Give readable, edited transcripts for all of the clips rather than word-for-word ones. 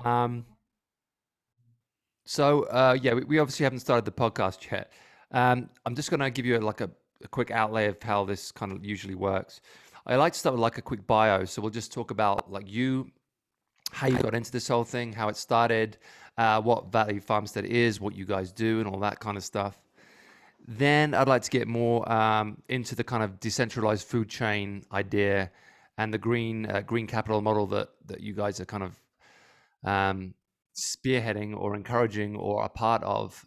Um, yeah, we obviously haven't started the podcast yet. I'm just going to give you a quick outlay of how this kind of usually works. I like to start with like a quick bio. So we'll just talk about like you, how you got into this whole thing, how it started, what Valley Farmstead is, what you guys do, and all that kind of stuff. Then I'd like to get more into the kind of decentralized food chain idea and the green capital model that you guys are kind of um, spearheading or encouraging or a part of.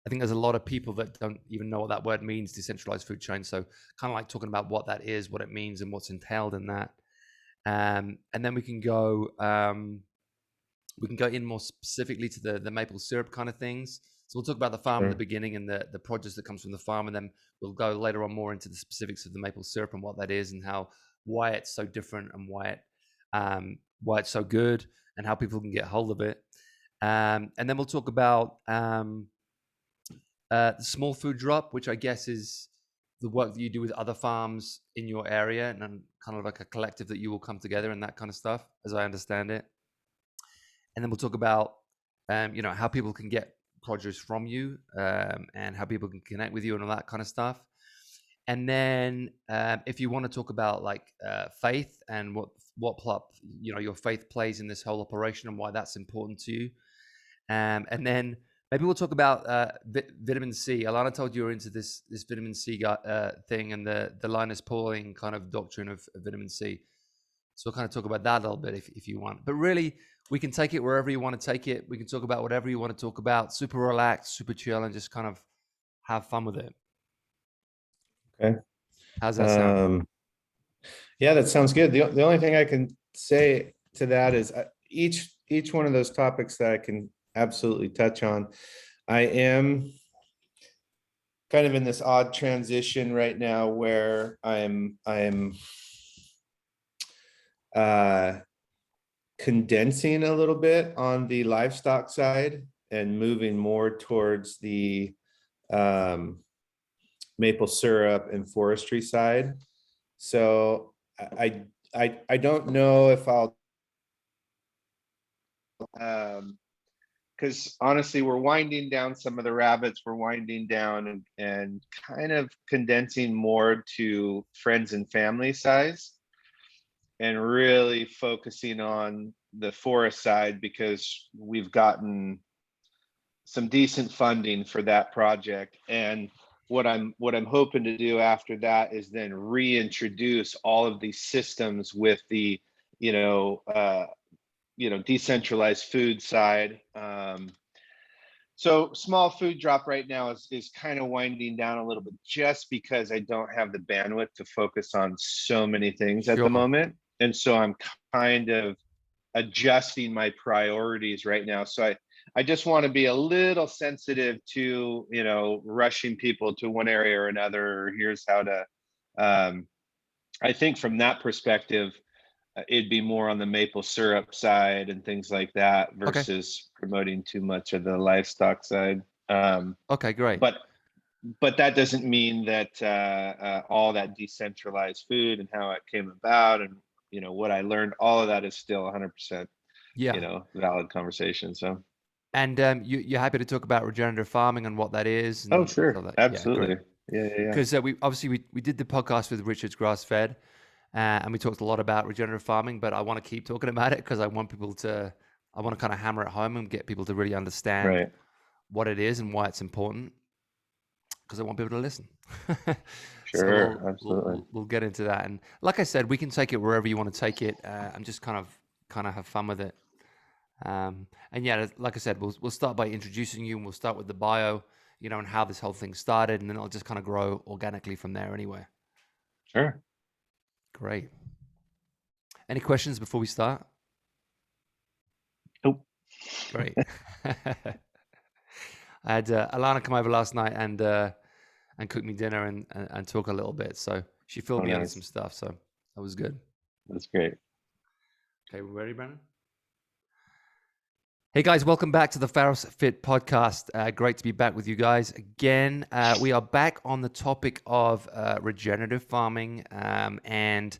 I think there's a lot of people that don't even know what that word means, decentralized food chain. So kind of like talking about what that is, what it means, and what's entailed in that. And then we can go in more specifically to the maple syrup kind of things. So we'll talk about the farm in the Sure. beginning and the produce that comes from the farm, and then we'll go later on more into the specifics of the maple syrup and what that is and why it's so different and why it's so good and how people can get hold of it. And then we'll talk about the small food drop, which I guess is the work that you do with other farms in your area and kind of like a collective that you will come together and that kind of stuff, as I understand it. And then we'll talk about how people can get produce from you, and how people can connect with you and all that kind of stuff. And then if you want to talk about like faith and your faith plays in this whole operation and why that's important to you. And then maybe we'll talk about vitamin C. Alana told you you're into this vitamin C thing and the Linus Pauling kind of doctrine of vitamin C. So we'll kind of talk about that a little bit if you want. But really, we can take it wherever you want to take it. We can talk about whatever you want to talk about. Super relaxed, super chill, and just kind of have fun with it. Okay. How's that sound? Yeah, that sounds good. The only thing I can say to that is each one of those topics that I can absolutely touch on. I am kind of in this odd transition right now where I'm condensing a little bit on the livestock side and moving more towards the maple syrup and forestry side. So I don't know if I'll because honestly, we're winding down some of the rabbits, we're winding down and kind of condensing more to friends and family size and really focusing on the forest side because we've gotten some decent funding for that project. And what I'm hoping to do after that is then reintroduce all of these systems with the decentralized food side. So small food drop right now is kind of winding down a little bit just because I don't have the bandwidth to focus on so many things at the Sure. moment. And so I'm kind of adjusting my priorities right now. So I just want to be a little sensitive to, rushing people to one area or another. Or here's how to, I think from that perspective, it'd be more on the maple syrup side and things like that Okay. versus promoting too much of the livestock side. Okay, great. But that doesn't mean that all that decentralized food and how it came about and what I learned, all of that is still 100% Yeah. valid conversation. So And you're happy to talk about regenerative farming and what that is oh and all sure, that. Yeah, great. absolutely. Yeah. Because we did the podcast with Richard's Grass Fed, and we talked a lot about regenerative farming. But I want to keep talking about it because I want to kind of hammer it home and get people to really understand Right. what it is and why it's important. Because I want people to listen. So Sure, absolutely. we'll get into that. And like I said, we can take it wherever you want to take it. And just kind of have fun with it. And yeah, like I said, we'll start by introducing you, and we'll start with the bio, and how this whole thing started, and then it'll just kind of grow organically from there. Anyway, Sure. great. Any questions before we start? Nope. Great. I had Alana come over last night and cook me dinner and talk a little bit. So she filled Oh, me in on some nice. stuff. So that was good. That's great. Okay, we ready, Brandon? Hey guys, welcome back to the Pharos Fit podcast. Great to be back with you guys again. We are back on the topic of regenerative farming, and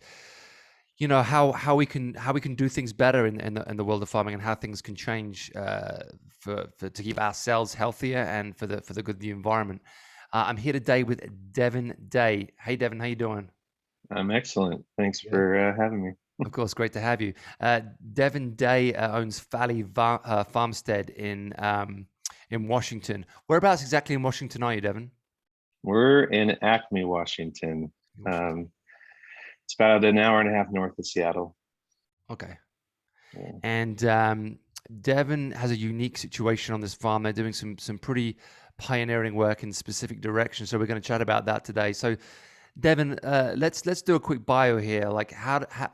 how we can do things better in the world of farming, and how things can change for to keep ourselves healthier and for the good of the environment. I'm here today with Devin Day. Hey, Devin, how you doing? I'm excellent. Thanks Yeah. for having me. Of course, great to have you. Devin Day owns Valley Farmstead in Washington. Whereabouts exactly in Washington are you, Devin? We're in Acme, Washington. Washington. It's about an hour and a half north of Seattle. Okay. Yeah. And Devin has a unique situation on this farm. They're doing some pretty pioneering work in specific directions. So we're going to chat about that today. So Devin, let's do a quick bio here. Like,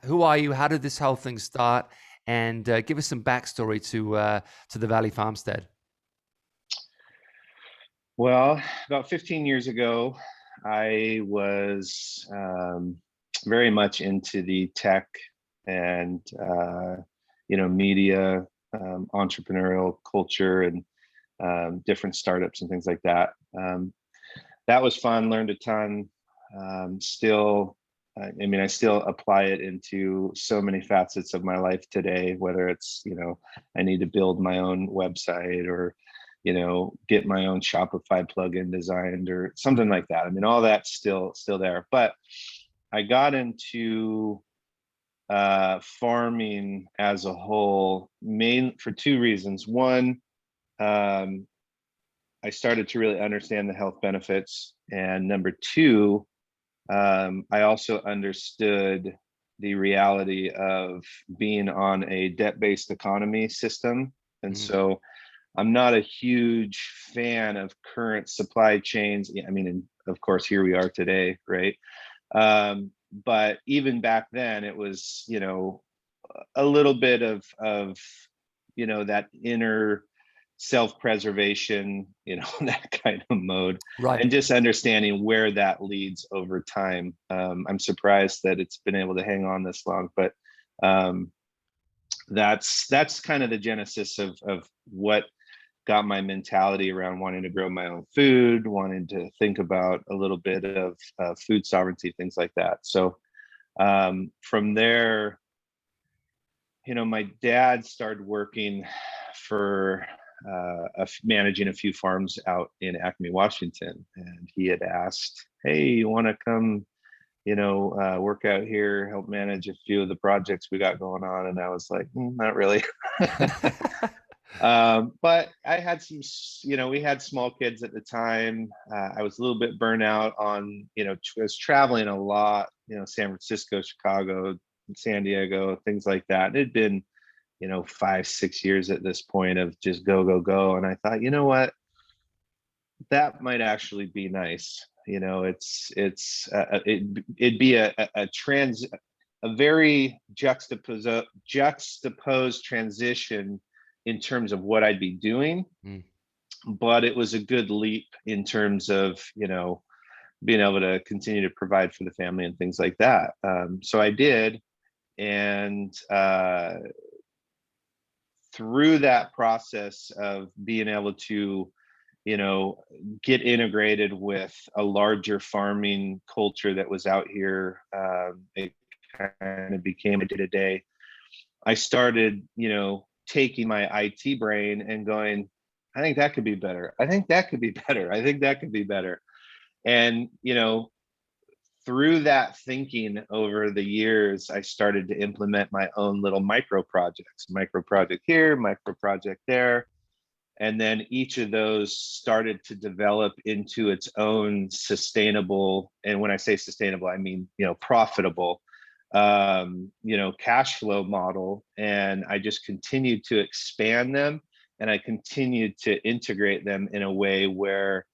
who are you? How did this whole thing start? And give us some backstory to the Valley Farmstead. Well, about 15 years ago, I was very much into the tech and media, entrepreneurial culture, and different startups and things like that. That was fun. Learned a ton. Still, I still apply it into so many facets of my life today. Whether it's I need to build my own website, or get my own Shopify plugin designed, or something like that. I mean, all that's still there. But I got into farming as a whole for two reasons. One, I started to really understand the health benefits, and number two, I also understood the reality of being on a debt-based economy system. And so I'm not a huge fan of current supply chains. I mean, and of course, here we are today, right? But even back then, it was, a little bit of that inner self-preservation, that kind of mode, Right. and just understanding where that leads over time. I'm surprised that it's been able to hang on this long, but that's kind of the genesis of what got my mentality around wanting to grow my own food, wanting to think about a little bit of food sovereignty, things like that. So from there, my dad started working for managing a few farms out in Acme, Washington, and he had asked, "Hey, you want to come, work out here, help manage a few of the projects we got going on?" And I was like, "Not really." But I had we had small kids at the time. I was a little bit burnt out on, I was traveling a lot, San Francisco, Chicago, San Diego, things like that. It had been, 5-6 years at this point of just go, go, go. And I thought, you know what, that might actually be nice. It'd be a very juxtaposed transition in terms of what I'd be doing, but it was a good leap in terms of, being able to continue to provide for the family and things like that. So I did. And through that process of being able to, get integrated with a larger farming culture that was out here, it kind of became a day-to-day. I started, taking my IT brain and going, I think that could be better. I think that could be better. I think that could be better. And, through that thinking over the years, I started to implement my own little micro project here, micro project there. And then each of those started to develop into its own sustainable. And when I say sustainable, I mean, profitable, cash flow model. And I just continued to expand them, and I continued to integrate them in a way where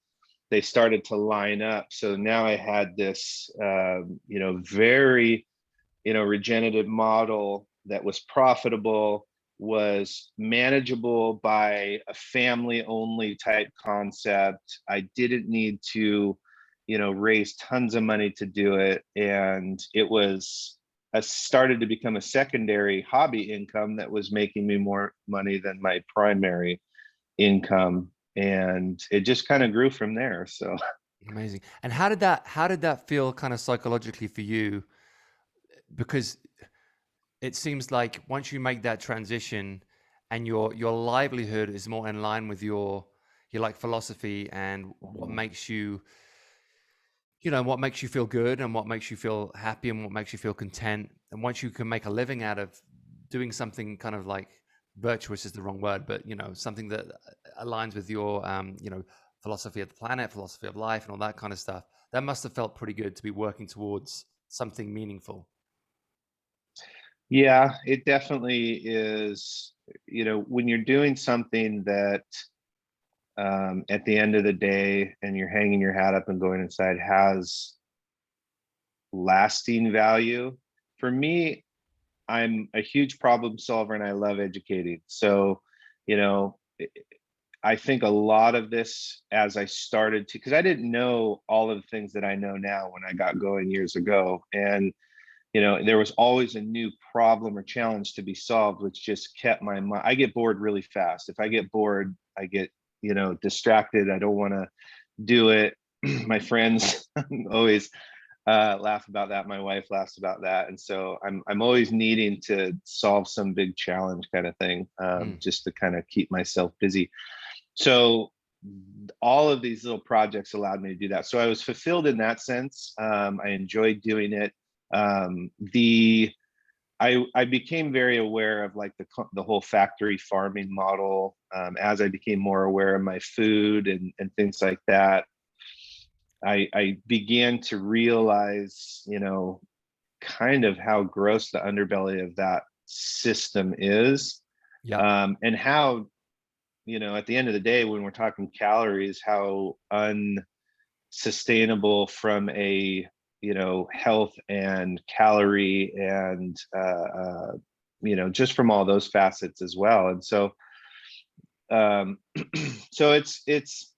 they started to line up. So now I had this, very, regenerative model that was profitable, was manageable by a family only type concept. I didn't need to, raise tons of money to do it. And it was, started to become a secondary hobby income that was making me more money than my primary income. And it just kind of grew from there. So Amazing. And how did that feel kind of psychologically for you? Because it seems like once you make that transition and your livelihood is more in line with your like philosophy and what makes you, you know, what makes you feel good and what makes you feel happy and what makes you feel content. And once you can make a living out of doing something kind of like virtuous is the wrong word, but you know, something that aligns with your, you know, philosophy of the planet, philosophy of life and all that kind of stuff, that must have felt pretty good to be working towards something meaningful. Yeah, it definitely is. You know, when you're doing something that at the end of the day and you're hanging your hat up and going inside has lasting value. For me, I'm a huge problem solver and I love educating. So, you know, I think a lot of this as I started to, because I didn't know all of the things that I know now when I got going years ago. And, you know, there was always a new problem or challenge to be solved, which just kept my mind. I get bored really fast. If I get bored, I get, you know, distracted. I don't want to do it. My friends always laugh about that. My wife laughs about that, and so I'm always needing to solve some big challenge kind of thing, just to kind of keep myself busy. So all of these little projects allowed me to do that. So I was fulfilled in that sense. I enjoyed doing it. The I became very aware of like the whole factory farming model as I became more aware of my food and things like that. I began to realize, you know, kind of how gross the underbelly of that system is, Yeah. and how, you know, at the end of the day, when we're talking calories, how unsustainable from a, you know, health and calorie and you know, just from all those facets as well. And so um so it's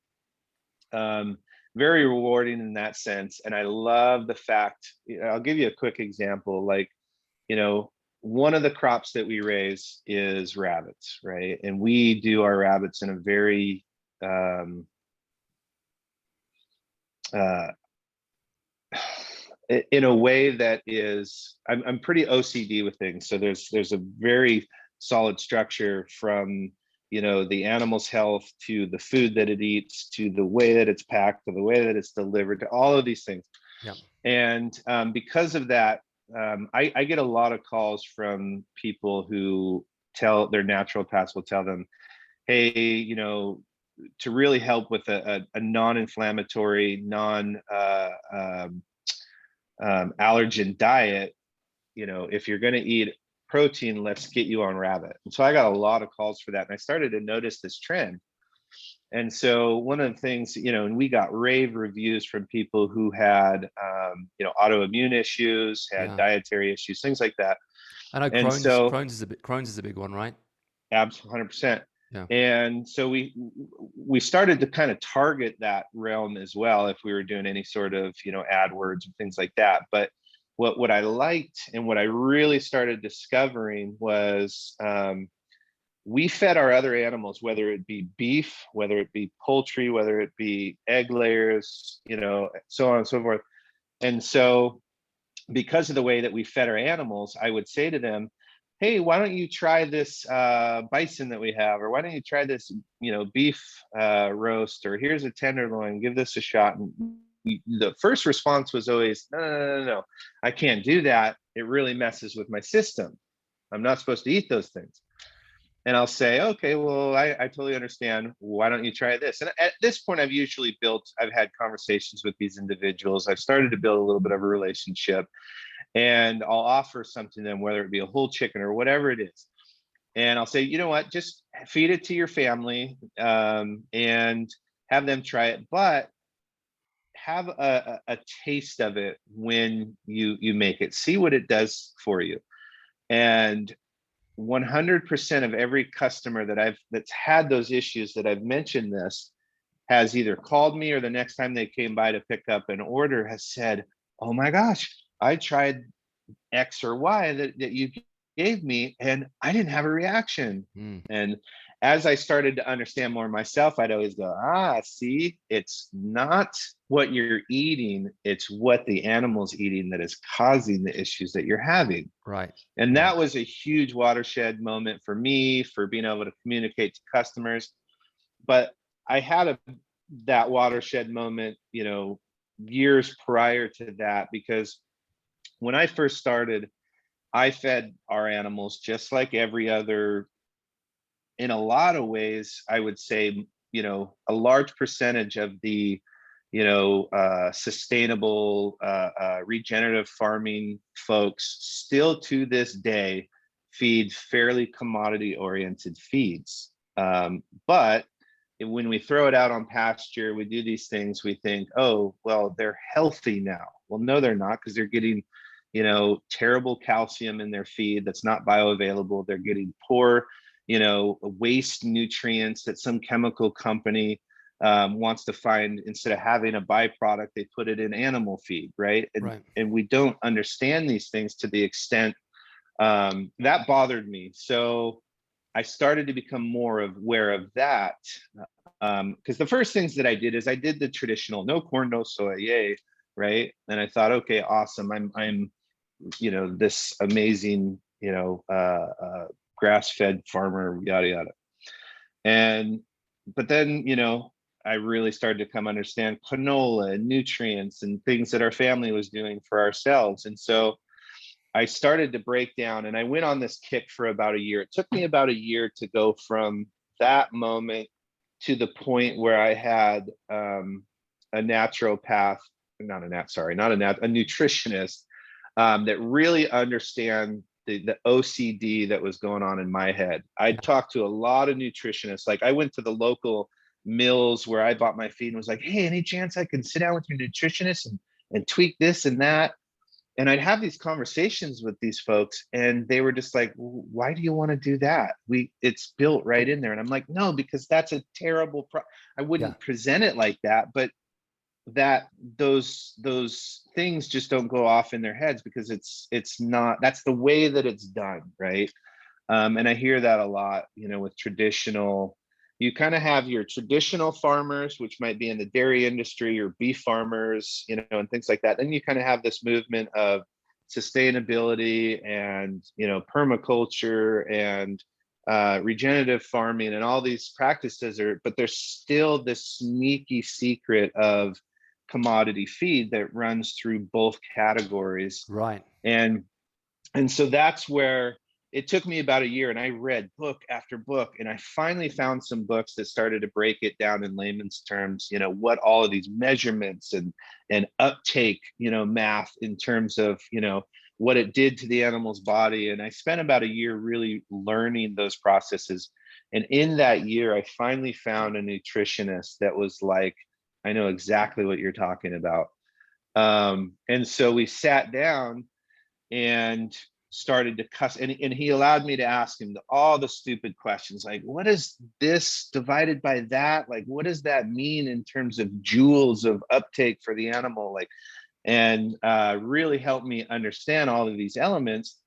very rewarding in that sense. And I love the fact, you know, I'll give you a quick example. Like, you know, one of the crops that we raise is rabbits, right? And we do our rabbits in a very uh, in a way that is, I'm pretty OCD with things. So there's a very solid structure from, you know, the animal's health to the food that it eats to the way that it's packed to the way that it's delivered to all of these things. Yeah. And because of that, I get a lot of calls from people who tell their naturopaths will tell them, hey, you know, to really help with a non-inflammatory, allergen diet, you know, if you're going to eat protein, let's get you on rabbit. And so I got a lot of calls for that. And I started to notice this trend. And so one of the things, you know, and we got rave reviews from people who had, you know, autoimmune issues, had Yeah. dietary issues, things like that. I know And Crohn's so Crohn's is a big one, right? absolutely 100%. Yeah. And so we started to kind of target that realm as well if we were doing any sort of, you know, AdWords and things like that. But what I liked and what I really started discovering was we fed our other animals, whether it be beef, whether it be poultry, whether it be egg layers, you know, so on and so forth. And so because of the way that we fed our animals, I would say to them, hey, why don't you try this bison that we have, or why don't you try this, you know, beef roast, or here's a tenderloin, give this a shot. And the first response was always, no, I can't do that. It really messes with my system. I'm not supposed to eat those things. And I'll say, okay, well, I totally understand. Why don't you try this? And at this point, I've had conversations with these individuals. I've started to build a little bit of a relationship, and I'll offer something to them, whether it be a whole chicken or whatever it is. And I'll say, you know what, just feed it to your family and have them try it, but have a taste of it when you make it. See what it does for you. And 100% of every customer that's had those issues that I've mentioned this has either called me or the next time they came by to pick up an order has said, oh my gosh, I tried X or Y that you gave me and I didn't have a reaction. Mm. And as I started to understand more myself, I'd always go, see, it's not what you're eating, it's what the animal's eating that is causing the issues that you're having. Right. And that was a huge watershed moment for me, for being able to communicate to customers. But I had that watershed moment, years prior to that, because when I first started, I fed our animals just like every other. In a lot of ways, I would say, a large percentage of the, sustainable, regenerative farming folks still to this day feed fairly commodity oriented feeds. But when we throw it out on pasture, we do these things, we think, oh, well, they're healthy now. Well, no, they're not, because they're getting, terrible calcium in their feed that's not bioavailable. They're getting poor, waste nutrients that some chemical company wants to find. Instead of having a byproduct, they put it in animal feed, right? And we don't understand these things to the extent that bothered me. So I started to become more aware of that, because the first things that I did is I did the traditional no corn, no soy, yay, right? And I thought, okay, awesome. I'm this amazing, grass-fed farmer, yada yada. But then, I really started to come understand canola and nutrients and things that our family was doing for ourselves. And so I started to break down, and I went on this kick for about a year. It took me about a year to go from that moment to the point where I had a naturopath, a nutritionist that really understand the OCD that was going on in my head. I talked to a lot of nutritionists. Like, I went to the local mills where I bought my feed and was like, hey, any chance I can sit down with your nutritionist and tweak this and that? And I'd have these conversations with these folks, and they were just like, why do you want to do that? It's built right in there. And I'm like, no, because that's a terrible I wouldn't present it like that, but that those things just don't go off in their heads, because it's not, that's the way that it's done, right? And I hear that a lot, with traditional, you kind of have your traditional farmers, which might be in the dairy industry, or beef farmers, and things like that. Then you kind of have this movement of sustainability and, permaculture and regenerative farming, and all these practices but there's still this sneaky secret of commodity feed that runs through both categories. Right. And so that's where it took me about a year, and I read book after book, and I finally found some books that started to break it down in layman's terms, what all of these measurements and uptake, math in terms of, what it did to the animal's body. And I spent about a year really learning those processes. And in that year, I finally found a nutritionist that was like, I know exactly what you're talking about. And so we sat down and started to cuss, and he allowed me to ask him all the stupid questions, like, what is this divided by that? Like, what does that mean in terms of joules of uptake for the animal? Like, and really helped me understand all of these elements.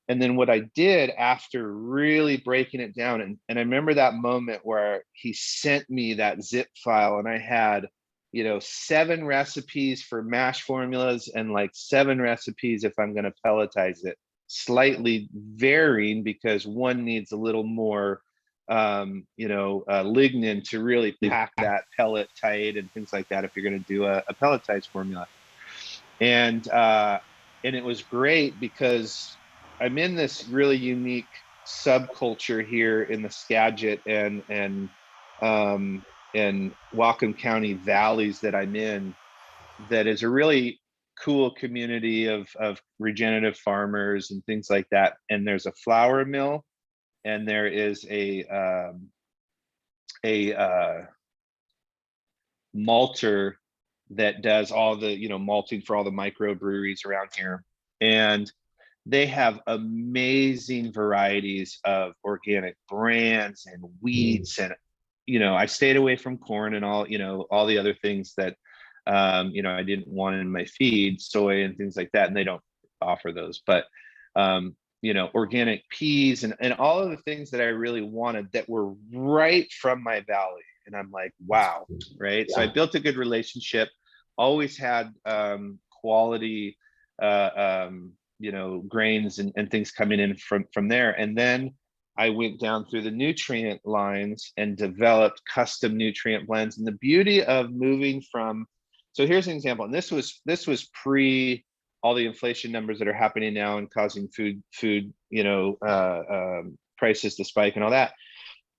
And then what I did after really breaking it down, and I remember that moment where he sent me that zip file, and I had, 7 recipes for mash formulas and like 7 recipes if I'm going to pelletize it, slightly varying because one needs a little more lignin to really pack that pellet tight and things like that if you're going to do a pelletized formula. And it was great because I'm in this really unique subculture here in the Skagit and Whatcom County valleys that I'm in, that is a really cool community of regenerative farmers and things like that. And there's a flour mill, and there is a malter that does all the malting for all the microbreweries around here. And they have amazing varieties of organic brands and wheats. And I stayed away from corn and all the other things that I didn't want in my feed, soy and things like that, and they don't offer those. But organic peas and all of the things that I really wanted that were right from my valley. And I'm like, wow, right? So I Yeah. built a good relationship, always had quality, grains and things coming in from there. And then I went down through the nutrient lines and developed custom nutrient blends. And the beauty of moving from, so here's an example, and this was pre all the inflation numbers that are happening now and causing food prices to spike and all that.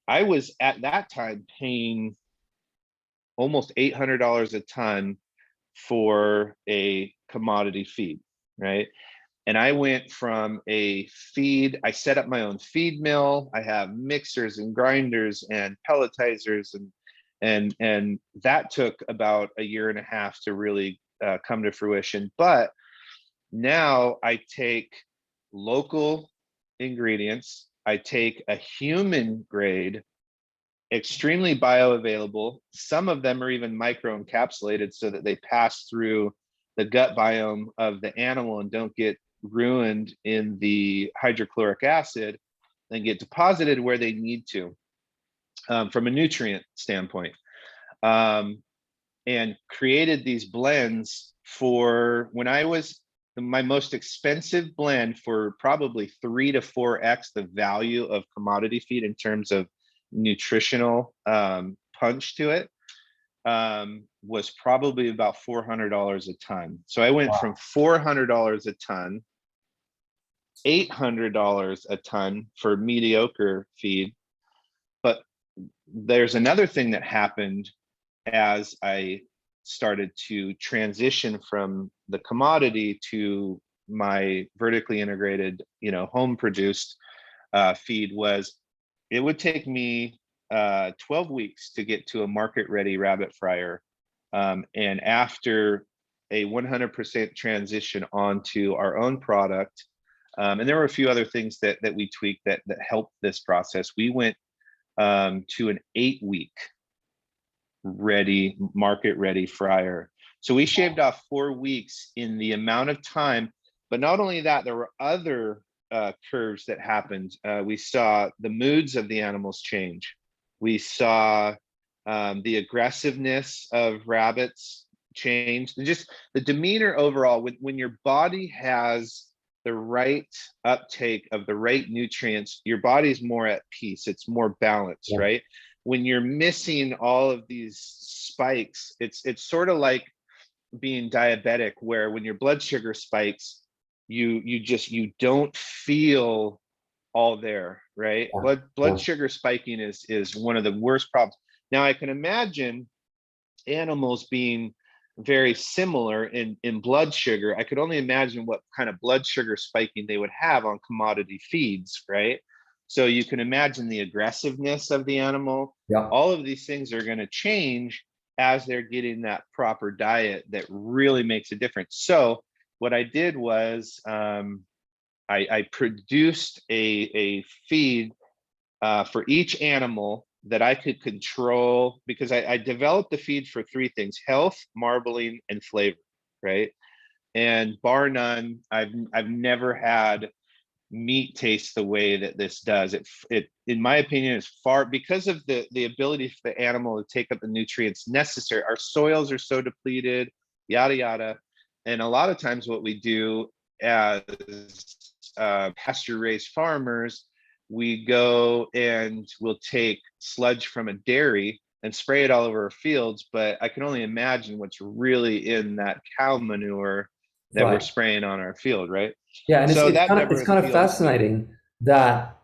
I was at that time paying almost $800 a ton for a commodity feed, right? And I went from a feed, I set up my own feed mill. I have mixers and grinders and pelletizers, and that took about a year and a half to really come to fruition. But now I take local ingredients, I take a human grade, extremely bioavailable. Some of them are even microencapsulated so that they pass through the gut biome of the animal and don't get ruined in the hydrochloric acid and get deposited where they need to from a nutrient standpoint. And created these blends for when I was my most expensive blend for probably 3 to 4x the value of commodity feed in terms of nutritional punch to it, was probably about $400 a ton. So I went from $400 a ton, $800 a ton for mediocre feed. But there's another thing that happened as I started to transition from the commodity to my vertically integrated, home produced feed. Was it would take me 12 weeks to get to a market ready rabbit fryer. And after a 100% transition onto our own product, and there were a few other things that we tweaked that helped this process, we went to an 8-week ready, market ready fryer. So we shaved off 4 weeks in the amount of time. But not only that, there were other curves that happened. We saw the moods of the animals change. We saw the aggressiveness of rabbits change, and just the demeanor overall. When your body has the right uptake of the right nutrients, your body's more at peace, it's more balanced, right? When you're missing all of these spikes, it's sort of like being diabetic, where when your blood sugar spikes, you don't feel all there, right? Blood sugar spiking is one of the worst problems. Now I can imagine animals being very similar in blood sugar. I could only imagine what kind of blood sugar spiking they would have on commodity feeds, right? So you can imagine the aggressiveness of the animal. Yeah. All of these things are going to change as they're getting that proper diet that really makes a difference. So what I did was I produced a feed for each animal that I could control, because I developed the feed for 3 things: health, marbling, and flavor, right? And bar none, I've never had meat taste the way that this does. It in my opinion is far, because of the ability for the animal to take up the nutrients necessary. Our soils are so depleted, yada yada. And a lot of times what we do as pasture raised farmers, we go and we'll take sludge from a dairy and spray it all over our fields. But I can only imagine what's really in that cow manure that we're spraying on our field, right? Yeah, and so it's that kind of, never it's kind of appealed to me. fascinating that,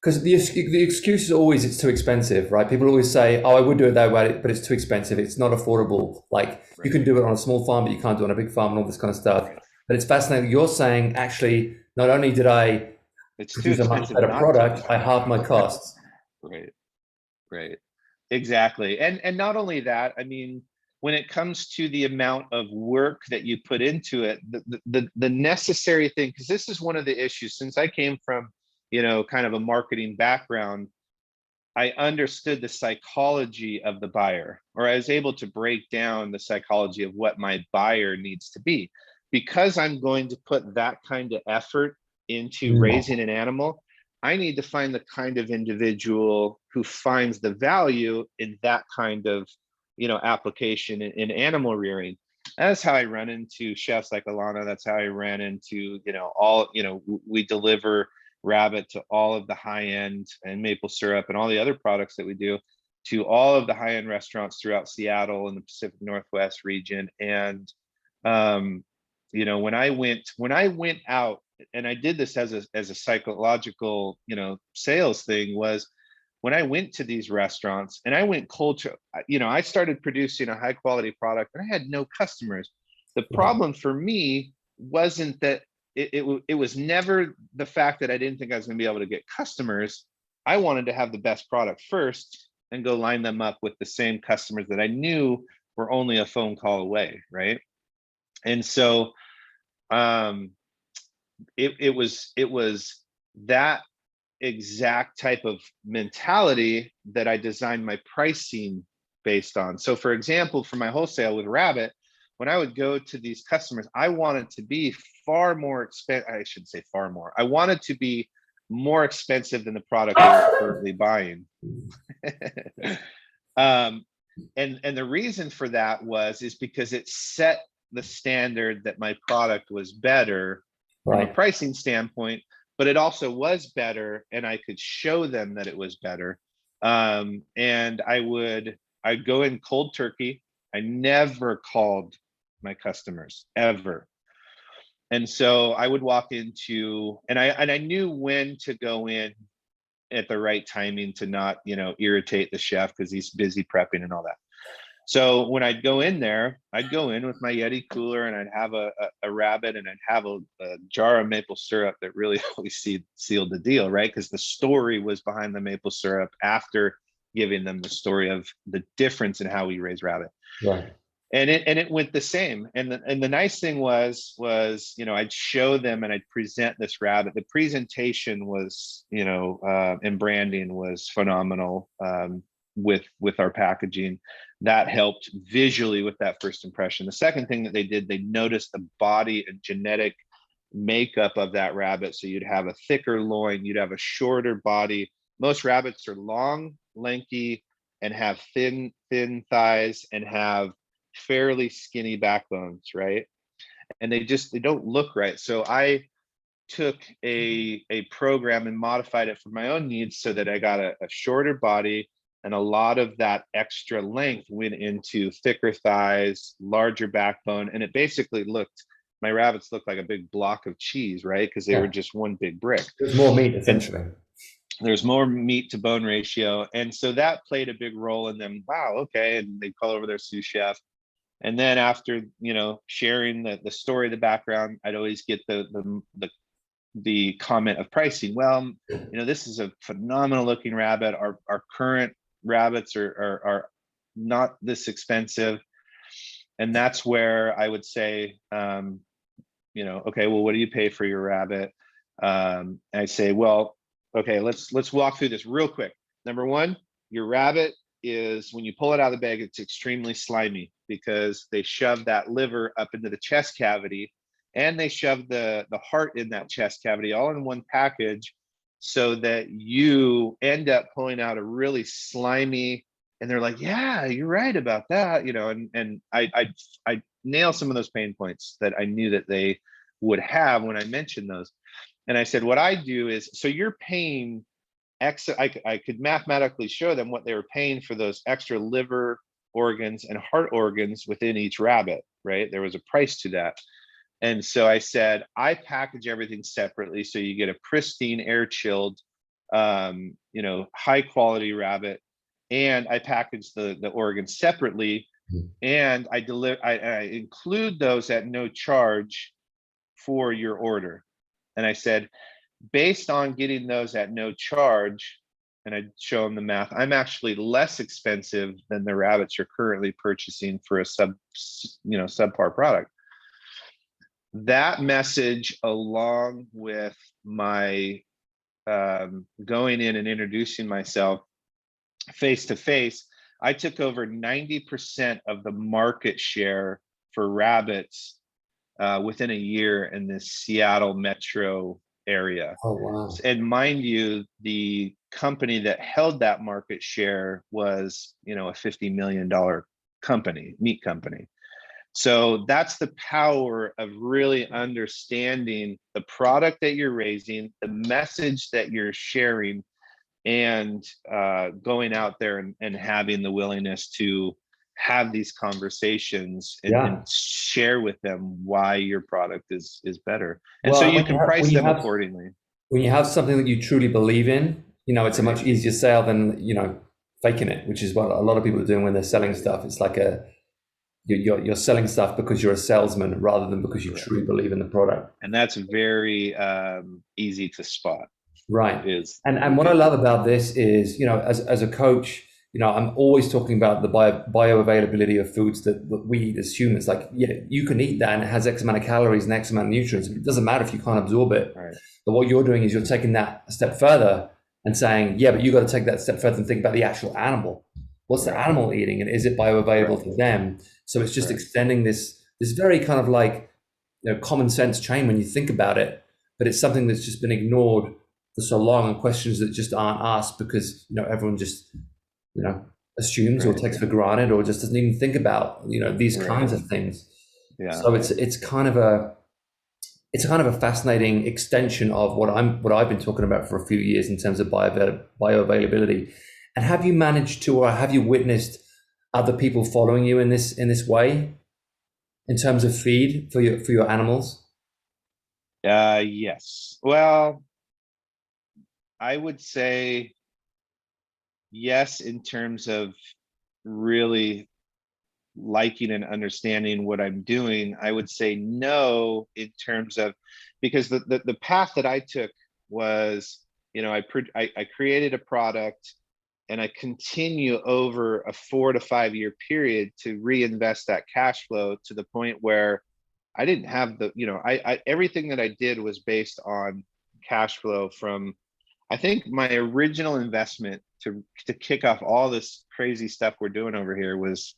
because the excuse is always it's too expensive, right? People always say, "Oh, I would do it that way, but it's too expensive. It's not affordable. Like you can do it on a small farm, but you can't do it on a big farm, and all this kind of stuff." But it's fascinating. You're saying actually, not only did I It's too produce a much expensive better not to. product, I halved my costs. Right. Exactly. And not only that, I mean, when it comes to the amount of work that you put into it, the necessary thing, because this is one of the issues, since I came from, kind of a marketing background, I understood the psychology of the buyer, or I was able to break down the psychology of what my buyer needs to be. Because I'm going to put that kind of effort into raising an animal, I need to find the kind of individual who finds the value in that kind of, application in animal rearing. That's how I run into chefs like Alana. That's how I ran into, we deliver rabbit to all of the high end and maple syrup and all the other products that we do to all of the high end restaurants throughout Seattle and the Pacific Northwest region. And, when I went out, and I did this as a psychological, sales thing, was when I went to these restaurants and I went cold to, I started producing a high quality product and I had no customers. The problem for me wasn't that it was never the fact that I didn't think I was going to be able to get customers. I wanted to have the best product first and go line them up with the same customers that I knew were only a phone call away, right? And so it was that exact type of mentality that I designed my pricing based on. So for example, for my wholesale with rabbit, when I would go to these customers, I wanted to be far more expensive. I shouldn't say far more. I wanted to be more expensive than the product they were currently buying. And the reason for that is because it set the standard that my product was better from a pricing standpoint, but it also was better, and I could show them that it was better. And I'd go in cold turkey. I never called my customers ever. And so I would walk into, and I knew when to go in at the right timing to not, irritate the chef because he's busy prepping and all that. So when I'd go in there, I'd go in with my Yeti cooler and I'd have a rabbit, and I'd have a jar of maple syrup that really always sealed the deal, right? Because the story was behind the maple syrup after giving them the story of the difference in how we raise rabbit. Right. And it went the same. And the nice thing was, I'd show them and I'd present this rabbit. The presentation was, and branding was phenomenal with our packaging. That helped visually with that first impression. The second thing that they did, they noticed the body and genetic makeup of that rabbit. So you'd have a thicker loin, you'd have a shorter body. Most rabbits are long, lanky, and have thin thighs and have fairly skinny backbones, right? And they don't look right. So I took a program and modified it for my own needs so that I got a shorter body, and a lot of that extra length went into thicker thighs, larger backbone, and it basically my rabbits looked like a big block of cheese, right? Because they were just one big brick. There's more meat, essentially. There's more meat to bone ratio. And so that played a big role in them. Wow, okay. And they call over their sous chef. And then after, sharing the story, the background, I'd always get the comment of pricing. Well, this is a phenomenal looking rabbit. Our current rabbits are not this expensive. And that's where I would say, okay, well, what do you pay for your rabbit? I say, well, okay, let's walk through this real quick. Number one, your rabbit is, when you pull it out of the bag, it's extremely slimy because they shove that liver up into the chest cavity, and they shove the heart in that chest cavity all in one package, so that you end up pulling out a really slimy, and they're like, yeah, you're right about that, and I nail some of those pain points that I knew that they would have when I mentioned those. And I said, what I do is, so you're paying X, I could mathematically show them what they were paying for those extra liver organs and heart organs within each rabbit, right? There was a price to that. And so I said, I package everything separately. So you get a pristine, air chilled, high quality rabbit. And I package the organs separately. And I include those at no charge for your order. And I said, based on getting those at no charge, and I'd show them the math, I'm actually less expensive than the rabbits you're currently purchasing for a subpar product. That message, along with my going in and introducing myself face to face, I took over 90% of the market share for rabbits within a year in this Seattle metro area. Oh, wow. And mind you, the company that held that market share was, a $50 million company, meat company. So that's the power of really understanding the product that you're raising, the message that you're sharing, and going out there and having the willingness to have these conversations and share with them why your product is better. And so Well, you can price them accordingly. When you have something that you truly believe in, it's a much easier sale than, faking it, which is what a lot of people are doing when they're selling stuff. It's like you're selling stuff because you're a salesman rather than because you truly believe in the product. And that's very easy to spot. Right. And what I love about this is, as a coach, I'm always talking about the bioavailability of foods that we eat as humans. Like, yeah, you can eat that and it has X amount of calories and X amount of nutrients. It doesn't matter if you can't absorb it. Right. But what you're doing is you're taking that a step further and saying, yeah, but you got to take that step further and think about the actual animal. What's the animal eating, and is it bioavailable to them? So it's just extending this very kind of like, common sense chain when you think about it, but it's something that's just been ignored for so long, and questions that just aren't asked because everyone just assumes or takes for granted or just doesn't even think about these kinds of things. So it's kind of a fascinating extension of what I've been talking about for a few years in terms of bioavailability. And have you managed to, or have you witnessed other people following you in this way in terms of feed for your animals? Yes. Well, I would say yes, in terms of really liking and understanding what I'm doing. I would say no in terms of, because the path that I took was, I created a product, and I continue over a 4 to 5 year period to reinvest that cash flow to the point where I didn't have everything that I did was based on cash flow from, I think my original investment to kick off all this crazy stuff we're doing over here was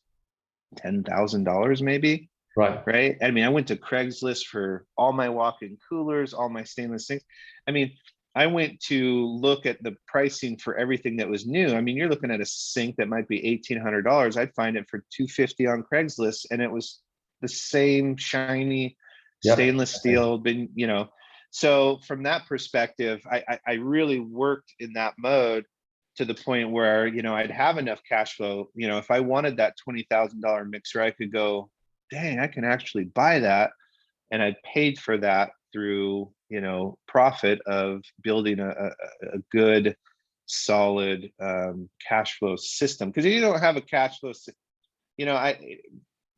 $10,000 maybe. Right. I mean, I went to Craigslist for all my walk-in coolers, all my stainless sinks. I mean, I went to look at the pricing for everything that was new. I mean, you're looking at a sink that might be $1,800. I'd find it for $250 on Craigslist, and it was the same shiny stainless steel. So from that perspective, I really worked in that mode to the point where, I'd have enough cash flow. If I wanted that $20,000 mixer, I could go, dang, I can actually buy that. And I paid for that through, profit of building a good, solid cash flow system. Because if you don't have a cash flow,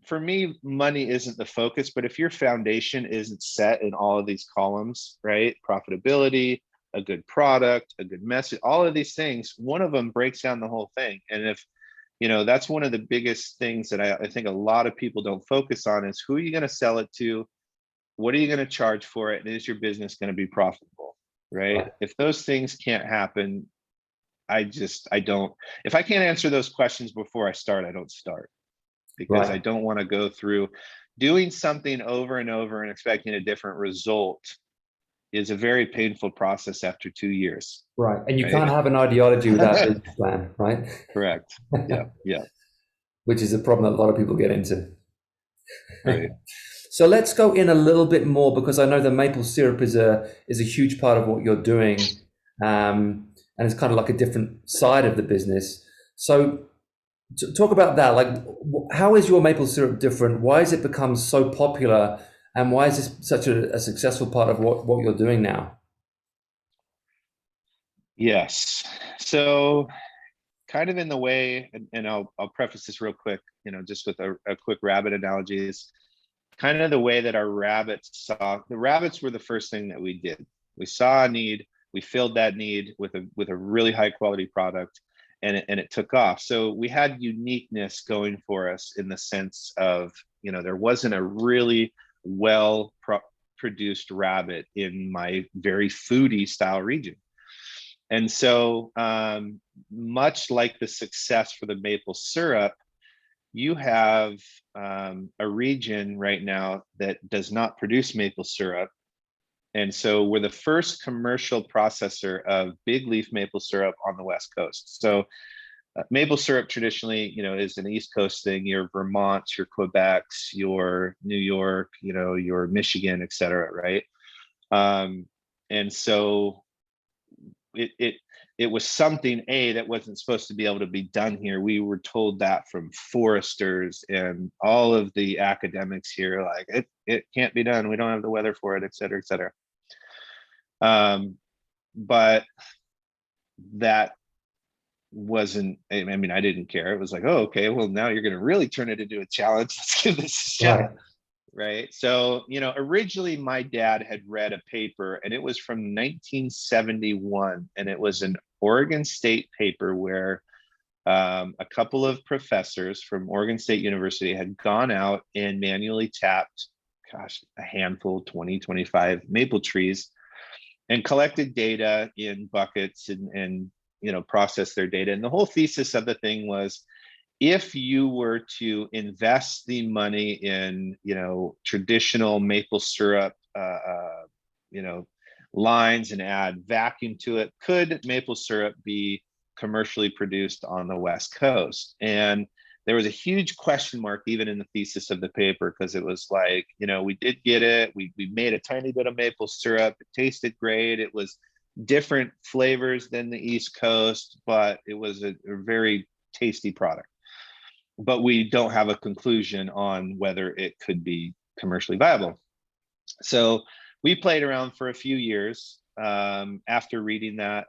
for me, money isn't the focus, but if your foundation isn't set in all of these columns, right? Profitability, a good product, a good message, all of these things, one of them breaks down the whole thing. And if, that's one of the biggest things that I think a lot of people don't focus on is, who are you going to sell it to? What are you going to charge for it? And is your business going to be profitable? Right? If those things can't happen, I don't, if I can't answer those questions before I start, I don't start, because I don't want to go through doing something over and over and expecting a different result. Is a very painful process after 2 years. Right. And you can't have an ideology without a business plan, right? Correct. Yeah. Which is a problem that a lot of people get into. Right. So let's go in a little bit more, because I know the maple syrup is a huge part of what you're doing. And it's kind of like a different side of the business. So talk about that. Like, how is your maple syrup different? Why has it become so popular? And why is this such a successful part of what you're doing now? Yes. So kind of in the way, and I'll preface this real quick, just with a quick rabbit analogy, is kind of the way that our rabbits the rabbits were the first thing that we did. We saw a need, we filled that need with a really high quality product, and it took off. So we had uniqueness going for us in the sense of, there wasn't a really well produced rabbit in my very foodie style region. And so much like the success for the maple syrup, you have a region right now that does not produce maple syrup, And so we're the first commercial processor of big leaf maple syrup on the West Coast. So maple syrup traditionally, is an East Coast thing. Your Vermonts, your Quebecs, your New York, your Michigan, et cetera, right? And so it was something that wasn't supposed to be able to be done here. We were told that from foresters and all of the academics here, like it can't be done. We don't have the weather for it, et cetera, et cetera. But that wasn't, I mean, I didn't care. It was like, oh, okay, well, now you're going to really turn it into a challenge. Let's give this a shot. Right. So, originally my dad had read a paper, and it was from 1971, and it was an Oregon State paper where a couple of professors from Oregon State University had gone out and manually tapped, a handful, 20, 25 maple trees, and collected data in buckets and processed their data. And the whole thesis of the thing was, if you were to invest the money in, traditional maple syrup, lines and add vacuum to it, could maple syrup be commercially produced on the West Coast? And there was a huge question mark even in the thesis of the paper, because it was like, we did get it. We made a tiny bit of maple syrup. It tasted great. It was different flavors than the East Coast, but it was a very tasty product. But we don't have a conclusion on whether it could be commercially viable. So we played around for a few years after reading that,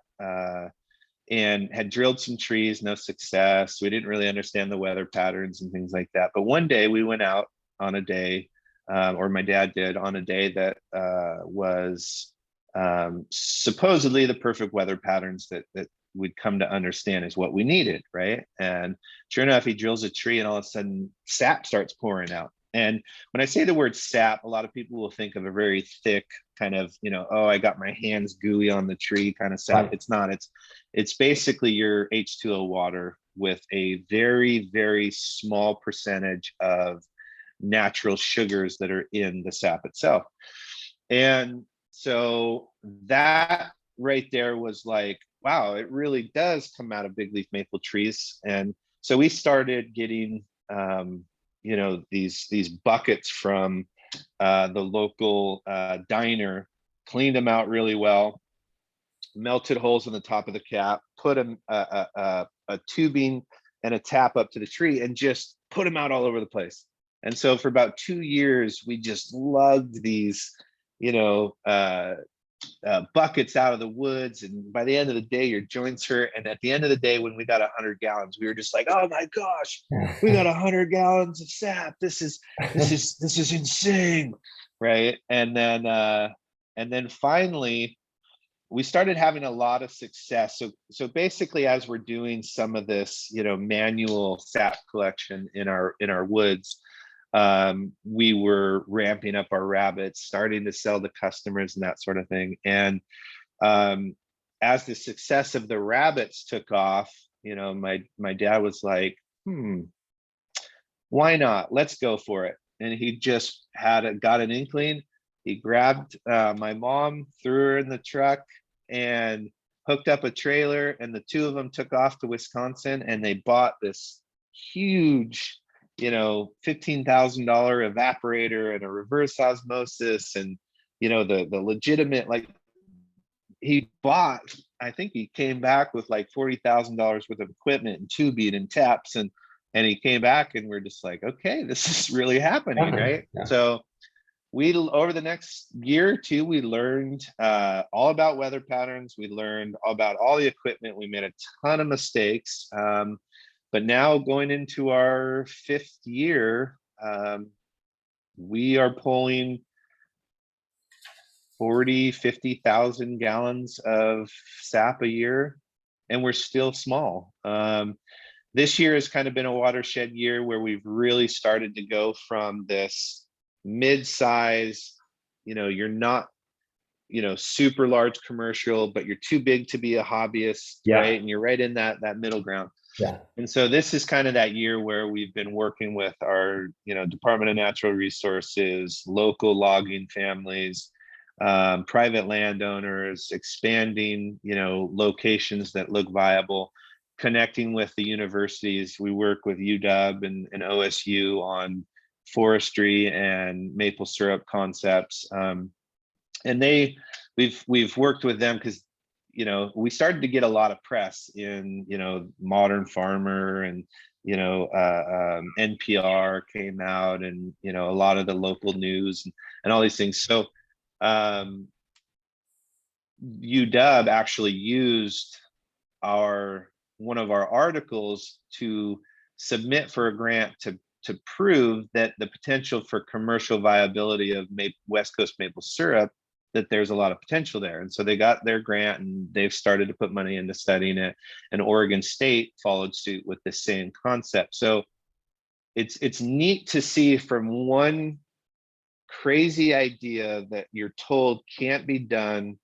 and had drilled some trees, no success. We didn't really understand the weather patterns and things like that. But one day we went out on a day, or my dad did, on a day that was supposedly the perfect weather patterns that we'd come to understand is what we needed, right? And sure enough, he drills a tree, and all of a sudden sap starts pouring out. And when I say the word sap, a lot of people will think of a very thick kind of, oh, I got my hands gooey on the tree kind of sap. Right. It's not. It's basically your H2O water with a very, very small percentage of natural sugars that are in the sap itself. And so that right there was like, wow, it really does come out of big leaf maple trees. And so we started getting, these buckets from the local diner, cleaned them out really well, melted holes in the top of the cap, put a tubing and a tap up to the tree, and just put them out all over the place. And so for about 2 years, we just lugged these, buckets out of the woods, and by the end of the day your joints hurt. And at the end of the day, when we got 100 gallons, we were just like, oh my gosh, we got 100 gallons of sap. This is insane, right? And then finally we started having a lot of success. So basically, as we're doing some of this manual sap collection in our woods, we were ramping up our rabbits, starting to sell to customers and that sort of thing. And as the success of the rabbits took off, my dad was like, why not? Let's go for it. And he just got an inkling. He grabbed my mom, threw her in the truck, and hooked up a trailer, and the two of them took off to Wisconsin, and they bought this huge $15,000 evaporator and a reverse osmosis, and the legitimate, like, he bought, I think he came back with like $40,000 worth of equipment and tubing and taps, and he came back, and we're just like, okay, this is really happening, right? Yeah. So we, over the next year or two, we learned all about weather patterns. We learned all about all the equipment. We made a ton of mistakes. But now, going into our 5th year, we are pulling 40, 50,000 gallons of sap a year, and we're still small. This year has kind of been a watershed year where we've really started to go from this mid-size, you're not, super large commercial, but you're too big to be a hobbyist, right? And you're right in that middle ground. Yeah. And so this is kind of that year where we've been working with our, Department of Natural Resources, local logging families, private landowners, expanding, locations that look viable, connecting with the universities. We work with UW and OSU on forestry and maple syrup concepts. And we've worked with them because, we started to get a lot of press in, Modern Farmer, and, NPR came out, and, a lot of the local news and all these things. So UW actually used one of our articles to submit for a grant to prove that the potential for commercial viability of West Coast maple syrup, that there's a lot of potential there. And so they got their grant, and they've started to put money into studying it. And Oregon State followed suit with the same concept. So it's neat to see from one crazy idea that you're told can't be done,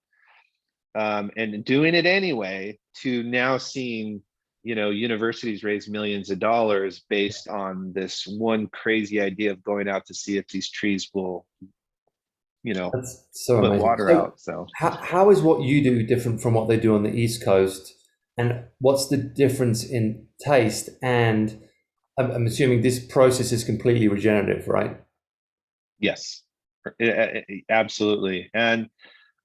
and doing it anyway, to now seeing, universities raise millions of dollars based on this one crazy idea of going out to see if these trees will, That's so put amazing. water So out. So how is what you do different from what they do on the East Coast? And what's the difference in taste? And I'm assuming this process is completely regenerative, right? yes, absolutely. And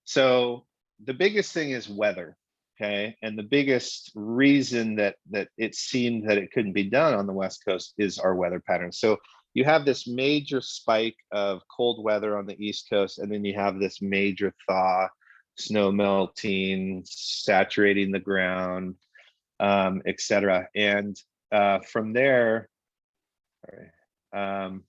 so the biggest thing is weather. Okay. And the biggest reason that it seemed that it couldn't be done on the West Coast is our weather pattern. So you have this major spike of cold weather on the East Coast, and then you have this major thaw, snow melting, saturating the ground, etc. And from there, um,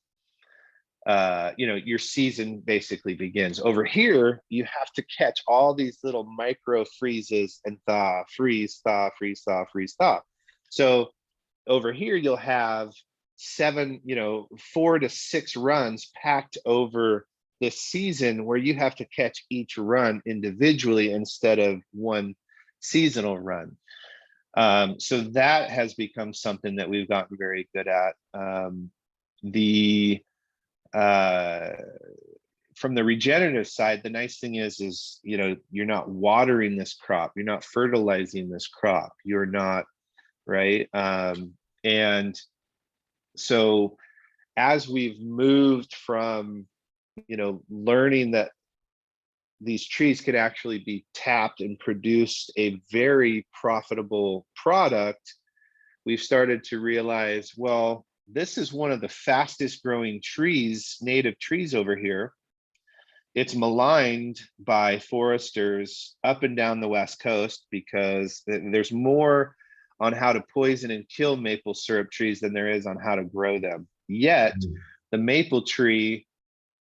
your season basically begins. Over here, you have to catch all these little micro freezes and thaw, freeze, thaw, freeze, thaw, freeze, thaw. So over here, you'll have 4 to 6 runs packed over this season, where you have to catch each run individually instead of one seasonal run. So that has become something that we've gotten very good at. From the regenerative side, the nice thing is you're not watering this crop, you're not fertilizing this crop, you're not, right? And so as we've moved from learning that these trees could actually be tapped and produce a very profitable product, we've started to realize, well, this is one of the fastest growing trees, native trees over here. It's maligned by foresters up and down the West Coast because there's more on how to poison and kill maple syrup trees than there is on how to grow them. Yet, the maple tree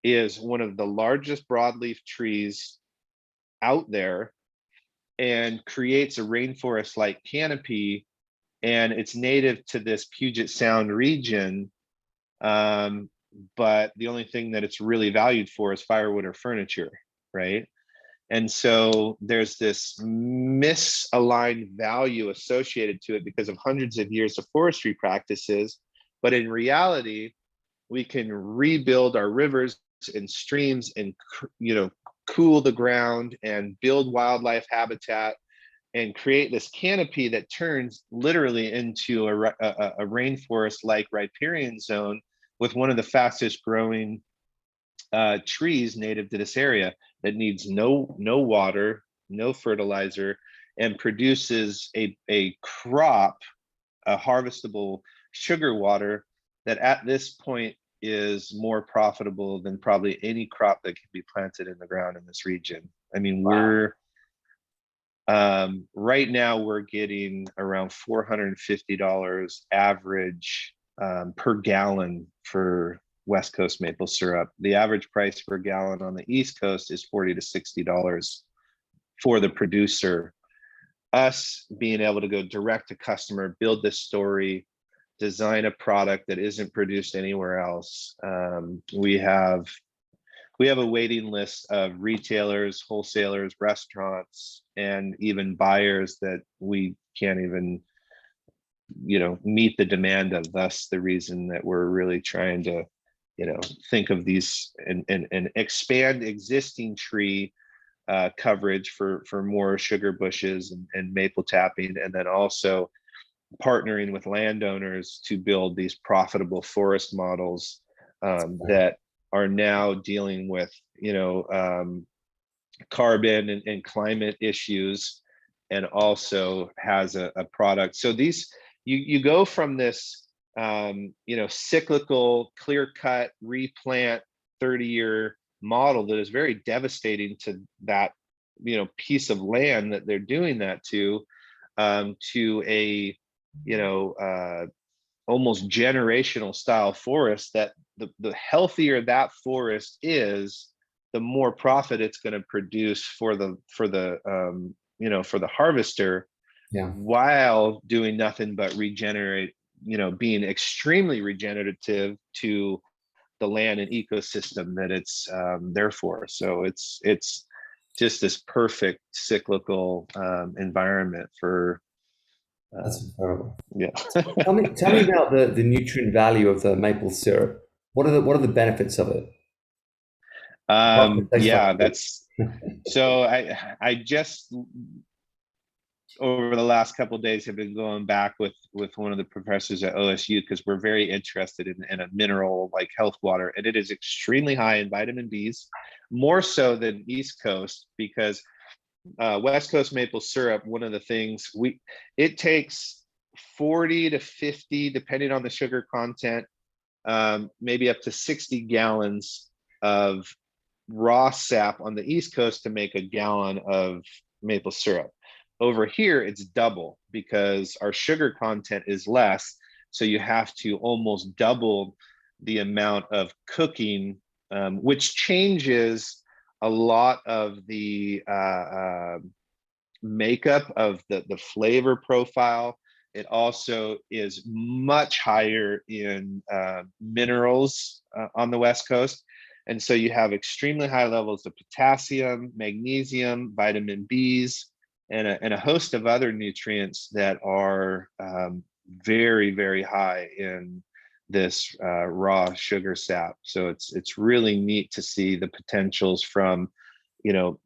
is one of the largest broadleaf trees out there and creates a rainforest-like canopy, and it's native to this Puget Sound region. But the only thing that it's really valued for is firewood or furniture, right? And so there's this misaligned value associated to it because of hundreds of years of forestry practices. But in reality, we can rebuild our rivers and streams and cool the ground and build wildlife habitat and create this canopy that turns literally into a rainforest-like riparian zone with one of the fastest growing trees native to this area, that needs no water, no fertilizer, and produces a crop, a harvestable sugar water that at this point is more profitable than probably any crop that can be planted in the ground in this region. I mean, we're right now we're getting around $450 average per gallon for West Coast maple syrup. The average price per gallon on the East Coast is $40 to $60 for the producer. Us being able to go direct to customer, build this story, design a product that isn't produced anywhere else. We have a waiting list of retailers, wholesalers, restaurants, and even buyers that we can't even meet the demand of. Thus the reason that we're really trying to think of these and expand existing tree coverage for more sugar bushes and maple tapping, and then also partnering with landowners to build these profitable forest models that are now dealing with carbon and climate issues, and also has a product. So these you go from this cyclical, clear-cut, replant 30-year model that is very devastating to that piece of land that they're doing that to a almost generational style forest, that the healthier that forest is, the more profit it's going to produce for the harvester, while doing nothing but regenerate, being extremely regenerative to the land and ecosystem that it's there for. So it's just this perfect cyclical environment for that's incredible. Yeah. tell me about the nutrient value of the maple syrup. What are the benefits of it? Yeah, that's so I just over the last couple of days have been going back with one of the professors at OSU, because we're very interested in a mineral like health water, and it is extremely high in vitamin B's, more so than East Coast, because West Coast maple syrup, one of the things it takes 40 to 50, depending on the sugar content, maybe up to 60 gallons of raw sap on the East Coast to make a gallon of maple syrup. Over here, it's double, because our sugar content is less. So you have to almost double the amount of cooking, which changes a lot of the makeup of the flavor profile. It also is much higher in minerals on the West Coast. And so you have extremely high levels of potassium, magnesium, vitamin B's, and a host of other nutrients that are very, very high in this raw sugar sap. So it's really neat to see the potentials from,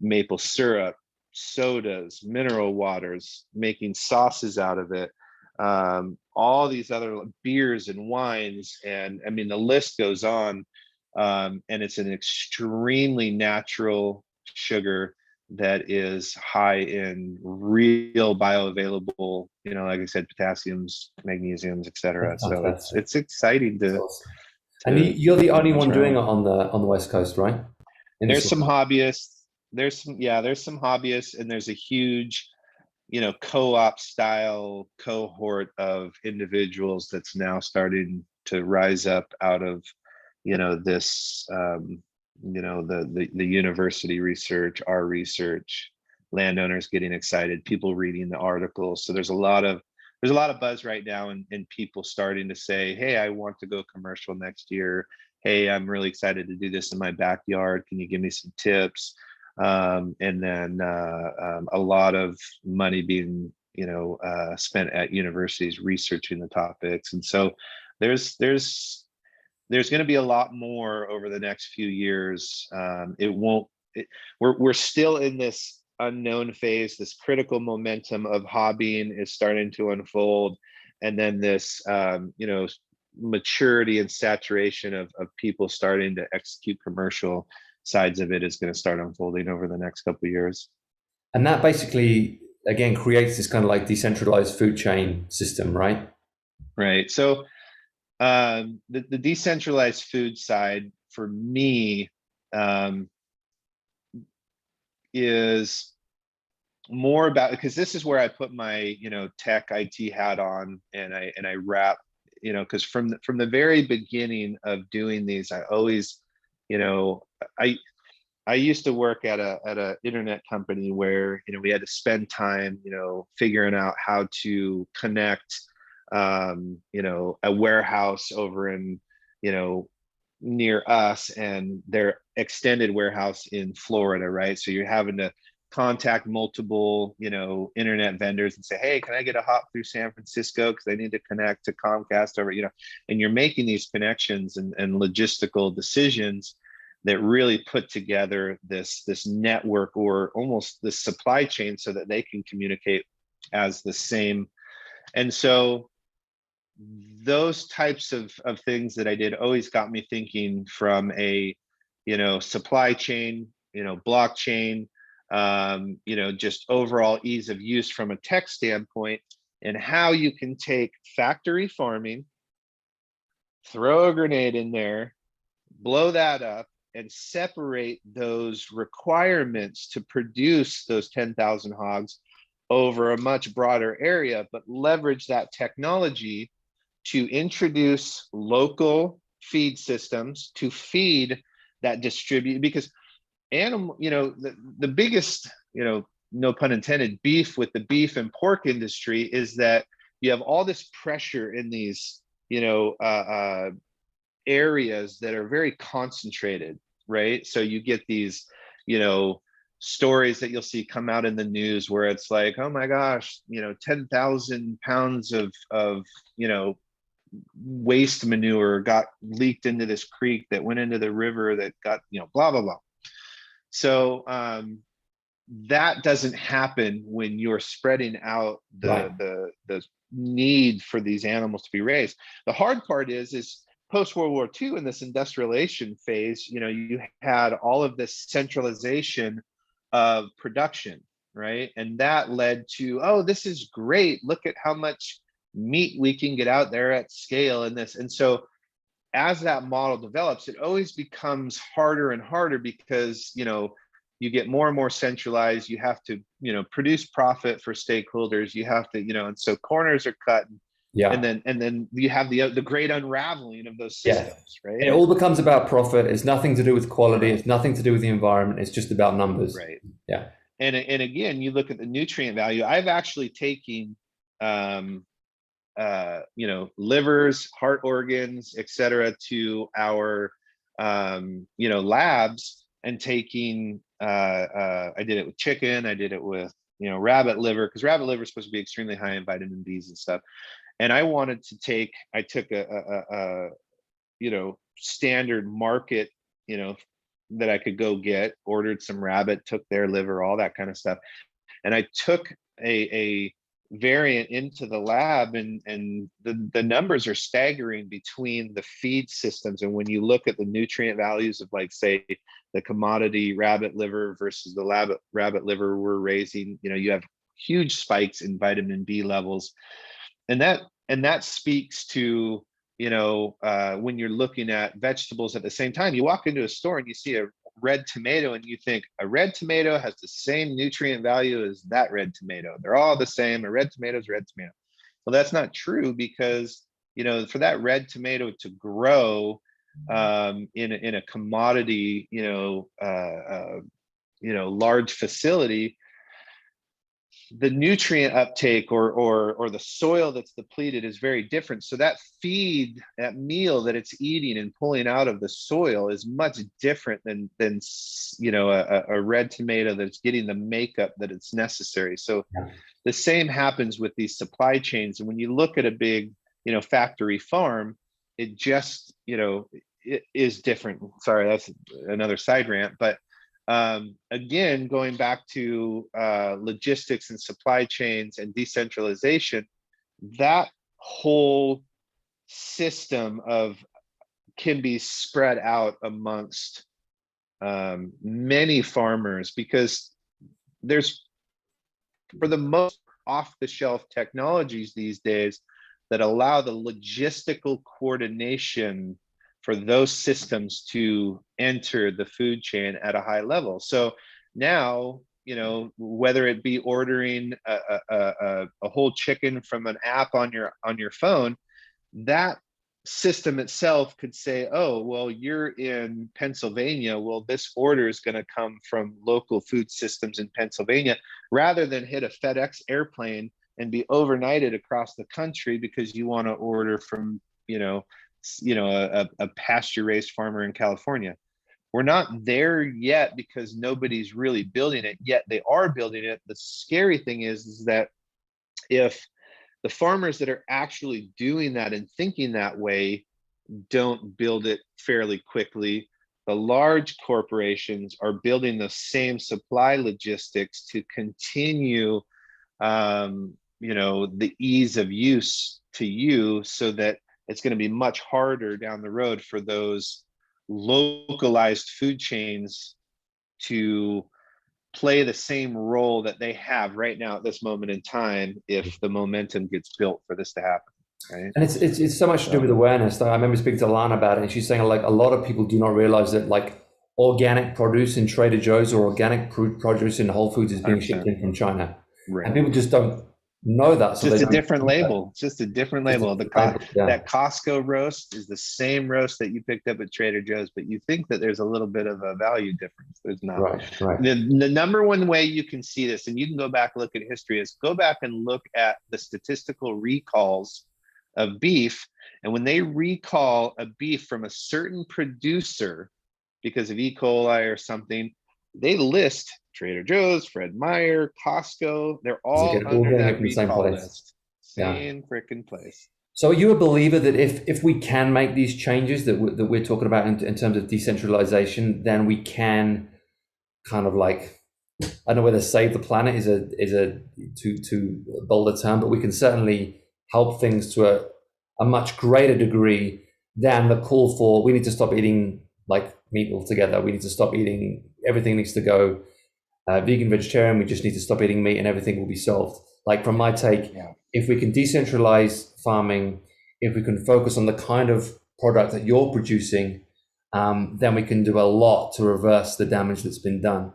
maple syrup, sodas, mineral waters, making sauces out of it, all these other beers and wines, and I mean the list goes on. And it's an extremely natural sugar that is high in real bioavailable, like I said, potassiums, magnesiums, etc. So it's exciting to. And you're the only one doing it on the West Coast, right? There's some hobbyists. There's some hobbyists, and there's a huge, co-op style cohort of individuals that's now starting to rise up out of, this, the university research, our research, landowners getting excited, people reading the articles. So there's a lot of buzz right now, and people starting to say, hey, I want to go commercial next year. Hey, I'm really excited to do this in my backyard. Can you give me some tips? And then a lot of money being, spent at universities researching the topics. And so there's going to be a lot more over the next few years. We're still in this unknown phase. This critical momentum of hobbying is starting to unfold, and then this maturity and saturation of people starting to execute commercial sides of it is going to start unfolding over the next couple of years. And that basically, again, creates this kind of like decentralized food chain system, right? Right. So the decentralized food side for me is more about, because this is where I put my tech IT hat on, and I wrap, because from the very beginning of doing these, I always, I used to work at a internet company where we had to spend time figuring out how to connect a warehouse over in near us and their extended warehouse in Florida, right? So you're having to contact multiple, internet vendors and say, hey, can I get a hop through San Francisco because I need to connect to Comcast over, and you're making these connections and logistical decisions that really put together this network, or almost this supply chain, so that they can communicate as the same. And so those types of things that I did always got me thinking from a, supply chain, blockchain, just overall ease of use from a tech standpoint, and how you can take factory farming, throw a grenade in there, blow that up, and separate those requirements to produce those 10,000 hogs over a much broader area, but leverage that technology to introduce local feed systems to feed that distribute, because animal, the biggest, no pun intended, beef with the beef and pork industry is that you have all this pressure in these, areas that are very concentrated, right? So you get these, stories that you'll see come out in the news where it's like, oh my gosh, 10,000 pounds of, waste manure got leaked into this creek that went into the river that got, blah, blah, blah. So that doesn't happen when you're spreading out the need for these animals to be raised. The hard part is post World War II, in this industrialization phase, you had all of this centralization of production, right? And that led to, oh, this is great. Look at how much meat we can get out there at scale in this. And so as that model develops, it always becomes harder and harder because, you get more and more centralized. You have to, produce profit for stakeholders. You have to, and so corners are cut. Yeah. And then you have the great unraveling of those systems, right? And it all becomes about profit. It's nothing to do with quality. It's nothing to do with the environment. It's just about numbers. Right. Yeah. And again, you look at the nutrient value. I've actually taken, livers, heart organs, etc., to our, labs, and taking, I did it with chicken. I did it with, rabbit liver, because rabbit liver is supposed to be extremely high in vitamin B's and stuff. And I took a standard market, that I could go get, ordered some rabbit, took their liver, all that kind of stuff. And I took a variant into the lab, and the numbers are staggering between the feed systems. And when you look at the nutrient values of, like, say, the commodity rabbit liver versus the rabbit liver we're raising, you have huge spikes in vitamin B levels. And that speaks to, when you're looking at vegetables at the same time. You walk into a store and you see a red tomato and you think a red tomato has the same nutrient value as that red tomato. They're all the same. A red tomato is a red tomato. Well, that's not true, because, for that red tomato to grow in a commodity, large facility, the nutrient uptake or the soil that's depleted is very different. So that meal that it's eating and pulling out of the soil is much different than a red tomato that's getting the makeup that it's necessary. So the same happens with these supply chains. And when you look at a big, factory farm, it just, it is different. Sorry, that's another side rant, but again, going back to logistics and supply chains and decentralization, that whole system can be spread out amongst many farmers, because there's, for the most, off-the-shelf technologies these days that allow the logistical coordination for those systems to enter the food chain at a high level. So now, whether it be ordering a whole chicken from an app on your phone, that system itself could say, oh, well, you're in Pennsylvania. Well, this order is going to come from local food systems in Pennsylvania, rather than hit a FedEx airplane and be overnighted across the country because you want to order from, a pasture-raised farmer in California. We're not there yet because nobody's really building it yet. They are building it. The scary thing is that if the farmers that are actually doing that and thinking that way don't build it fairly quickly, the large corporations are building the same supply logistics to continue, the ease of use to you, so that it's going to be much harder down the road for those localized food chains to play the same role that they have right now at this moment in time, if the momentum gets built for this to happen. Right. And it's so much to do with awareness. I remember speaking to Lana about it, and she's saying like a lot of people do not realize that like organic produce in Trader Joe's or organic produce in Whole Foods is being 100%. shipped in from China, Right. and people just don't know that. So Just they a different label. It's just a different label. That Costco roast is the same roast that you picked up at Trader Joe's, but you think that there's a little bit of a value difference. There's not. Right. The number one way you can see this, and you can go back and look at history, is go back and look at the statistical recalls of beef. And when they recall a beef from a certain producer because of E. coli or something, they list Trader Joe's, Fred Meyer, Costco. They're all under that recall list. Same freaking place. So are you a believer that if we can make these changes that we're talking about in terms of decentralization, then we can kind of like, I don't know whether save the planet is a too bold a term, but we can certainly help things to a much greater degree than the call for we need to stop eating like meat altogether. We need to stop eating, everything needs to go vegan, vegetarian, we just need to stop eating meat and everything will be solved. Like from my take, if we can decentralize farming, if we can focus on the kind of product that you're producing, then we can do a lot to reverse the damage that's been done.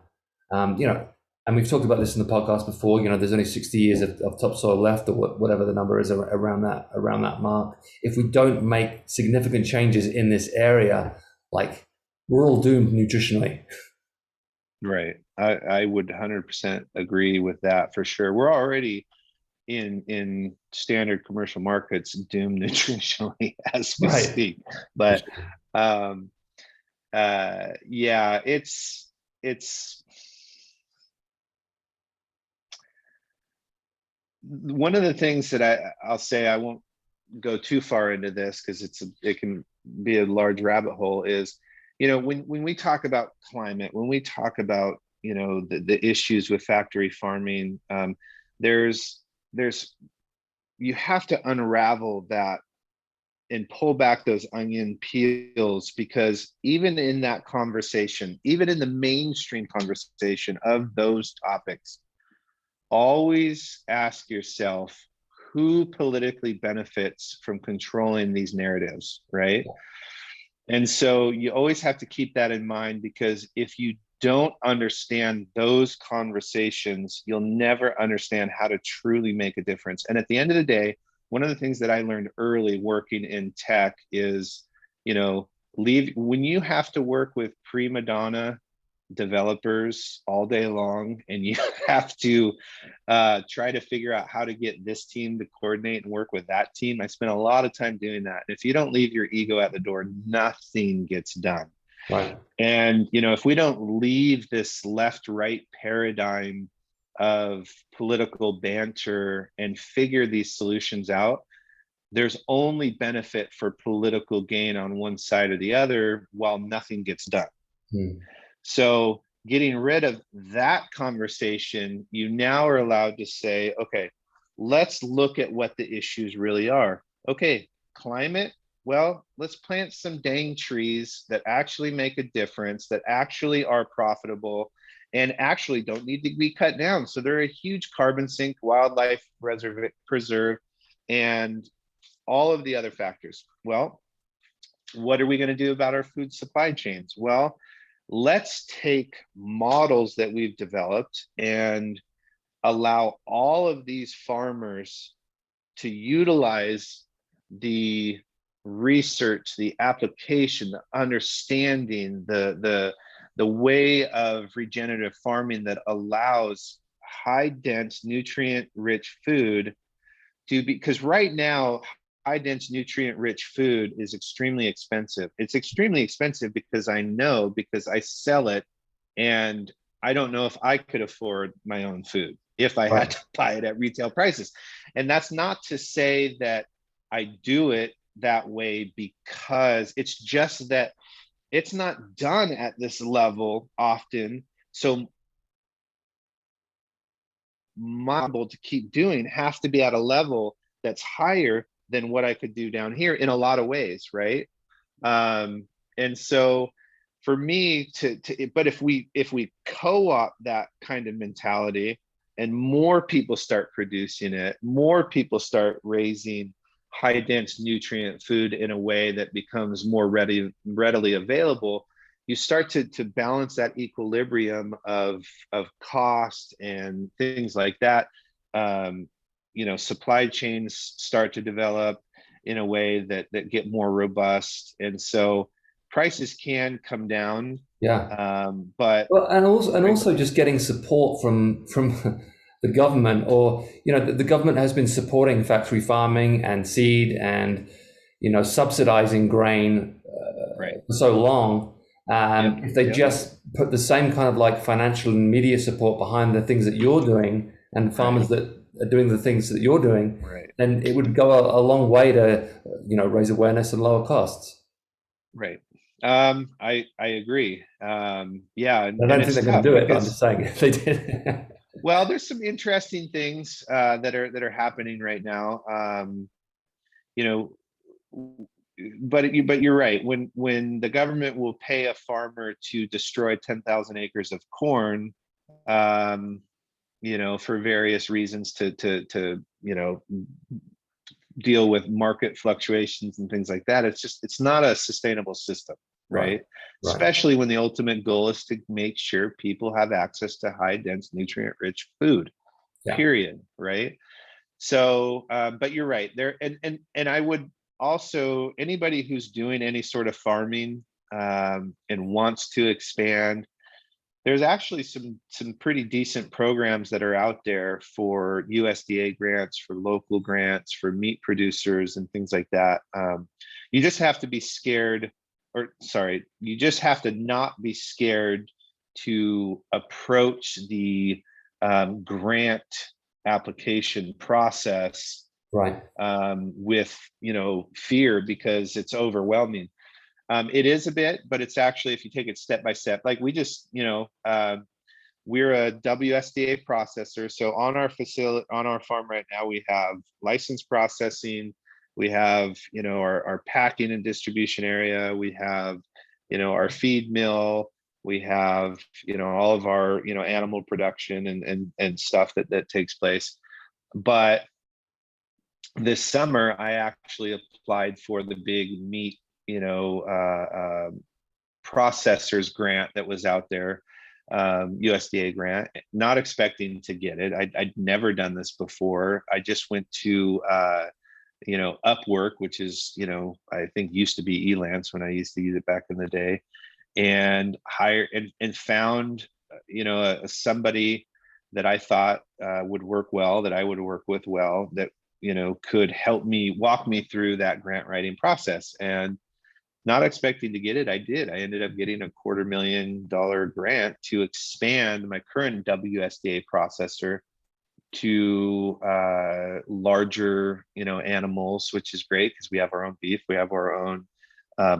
And we've talked about this in the podcast before, there's only 60 years of topsoil left, or whatever the number is around that mark. If we don't make significant changes in this area, like we're all doomed nutritionally. Right. I would 100% agree with that for sure. We're already in standard commercial markets doomed nutritionally as we speak. But it's one of the things that I'll say, I won't go too far into this because it can be a large rabbit hole, is when we talk about climate, when we talk about the issues with factory farming, there's you have to unravel that and pull back those onion peels, because even in that conversation, even in the mainstream conversation of those topics, always ask yourself who politically benefits from controlling these narratives, right? And so you always have to keep that in mind, because if you don't understand those conversations, you'll never understand how to truly make a difference. And at the end of the day, one of the things that I learned early working in tech is, when you have to work with prima donna developers all day long, and you have to try to figure out how to get this team to coordinate and work with that team. I spent a lot of time doing that. If you don't leave your ego at the door, nothing gets done. Right. And if we don't leave this left-right paradigm of political banter and figure these solutions out, there's only benefit for political gain on one side or the other, while nothing gets done. So getting rid of that conversation, you now are allowed to say, okay, let's look at what the issues really are. Okay, climate, well, let's plant some dang trees that actually make a difference, that actually are profitable, and actually don't need to be cut down. So they're a huge carbon sink, wildlife preserve, and all of the other factors. Well, what are we going to do about our food supply chains? Well, let's take models that we've developed and allow all of these farmers to utilize the research, the application, the understanding, the way of regenerative farming that allows high dense, nutrient rich food to be, because right now, high dense nutrient rich food is extremely expensive. It's extremely expensive because I know, because I sell it, and I don't know if I could afford my own food if I had to buy it at retail prices. And that's not to say that I do it that way, because it's just that it's not done at this level often. So my able to keep doing has to be at a level that's higher than what I could do down here in a lot of ways, right? And so for me but if we co-op that kind of mentality, and more people start producing it, more people start raising high dense nutrient food in a way that becomes more readily available, you start to balance that equilibrium of cost and things like that. Supply chains start to develop in a way that get more robust, and so prices can come down. Yeah. But Well, and also just getting support from the government, or the government has been supporting factory farming and seed and subsidizing grain right, for so long. yep, If they yep, just put the same kind of like financial and media support behind the things that you're doing, and right, farmers that are doing the things that you're doing, right, then it would go a long way to raise awareness and lower costs. right. I agree. Yeah, I and don't think it's they're going tough to do it, but I'm because, just saying if they did. well, there's some interesting things that are happening right now. You know, but you're right. When the government will pay a farmer to destroy 10,000 acres of corn, um, for various reasons, to deal with market fluctuations and things like that, it's not a sustainable system, Right, right? right. Especially when the ultimate goal is to make sure people have access to high dense nutrient rich food, Yeah. period, right? So but you're right there, and I would also, anybody who's doing any sort of farming and wants to expand, there's actually some pretty decent programs that are out there for USDA grants, for local grants, for meat producers and things like that. You just have to be scared, or sorry, you just have to not be scared to approach the grant application process Right. with fear, because it's overwhelming. It is a bit, but it's actually, if you take it step by step, like we just, we're a WSDA processor. So on our facility, on our farm right now, we have licensed processing, we have, our packing and distribution area, we have, our feed mill, we have, all of our, animal production and stuff that takes place. But this summer, I actually applied for the big meat, processors grant that was out there, USDA grant, not expecting to get it. I'd never done this before. I just went to, Upwork, which is, I think used to be Elance when I used to use it back in the day, and hired and found, somebody that I thought would work well, that I would work with well, that, could help me walk me through that grant writing process. And not expecting to get it, I did. I ended up getting a $250,000 grant to expand my current WSDA processor to larger, animals, which is great because we have our own beef, we have our own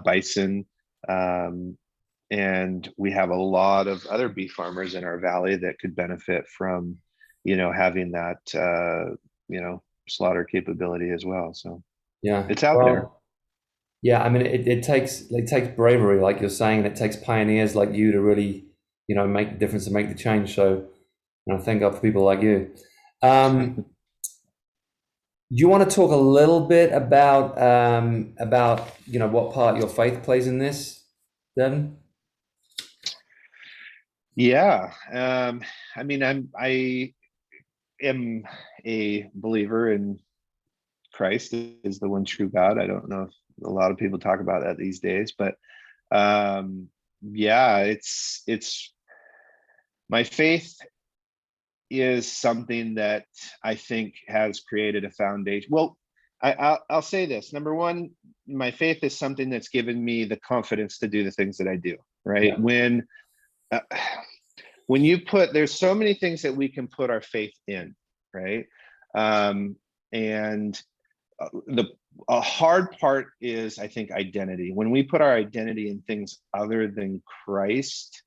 bison, and we have a lot of other beef farmers in our valley that could benefit from, having that, slaughter capability as well. So Yeah. it's out there. Well, yeah, I mean, it takes bravery, like you're saying, and it takes pioneers like you to really, make the difference and make the change. So, thank God for people like you. Do you want to talk a little bit about what part your faith plays in this, Devin? Yeah. I mean, I am a believer in Christ is the one true God. I don't know if a lot of people talk about that these days, but yeah, it's my faith is something that I think has created a foundation. Well, I'll say this. Number one, my faith is something that's given me the confidence to do the things that I do, right? Yeah. Uh, when you put, there's so many things that we can put our faith in, right? And the a hard part is, I think, identity. When we put our identity in things other than Christ,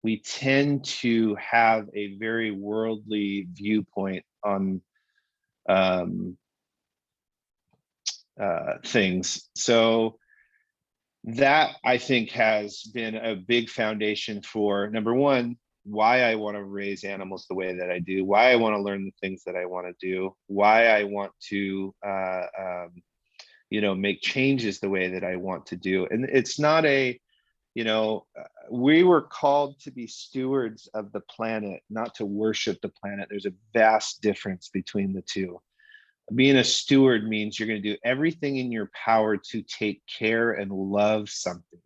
we tend to have a very worldly viewpoint on things. So that, I think, has been a big foundation for, number one, why I want to raise animals the way that I do, why I want to learn the things that I want to do, why I want to make changes the way that I want to do. And it's not we were called to be stewards of the planet, not to worship the planet. There's a vast difference between the two. Being a steward means you're going to do everything in your power to take care and love something.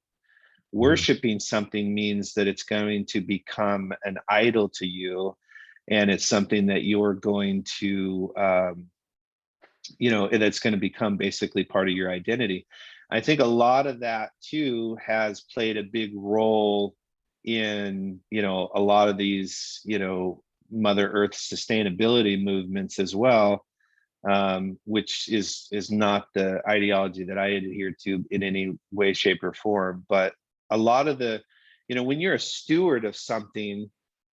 Worshiping something means that it's going to become an idol to you, and it's something that you're going to that's going to become basically part of your identity. I think a lot of that too has played a big role in a lot of these Mother Earth sustainability movements as well, which is not the ideology that I adhere to in any way, shape, or form. But a lot of the, when you're a steward of something,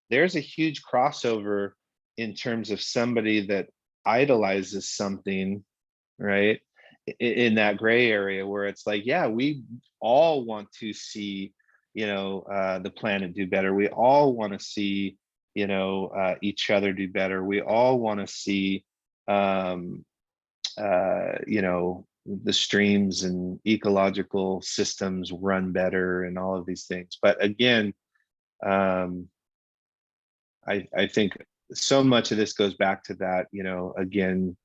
there's a huge crossover in terms of somebody that idolizes something, right? In that gray area where it's like, yeah, we all want to see, the planet do better. We all want to see, each other do better. We all want to see, the streams and ecological systems run better and all of these things. But again, I think so much of this goes back to that, again,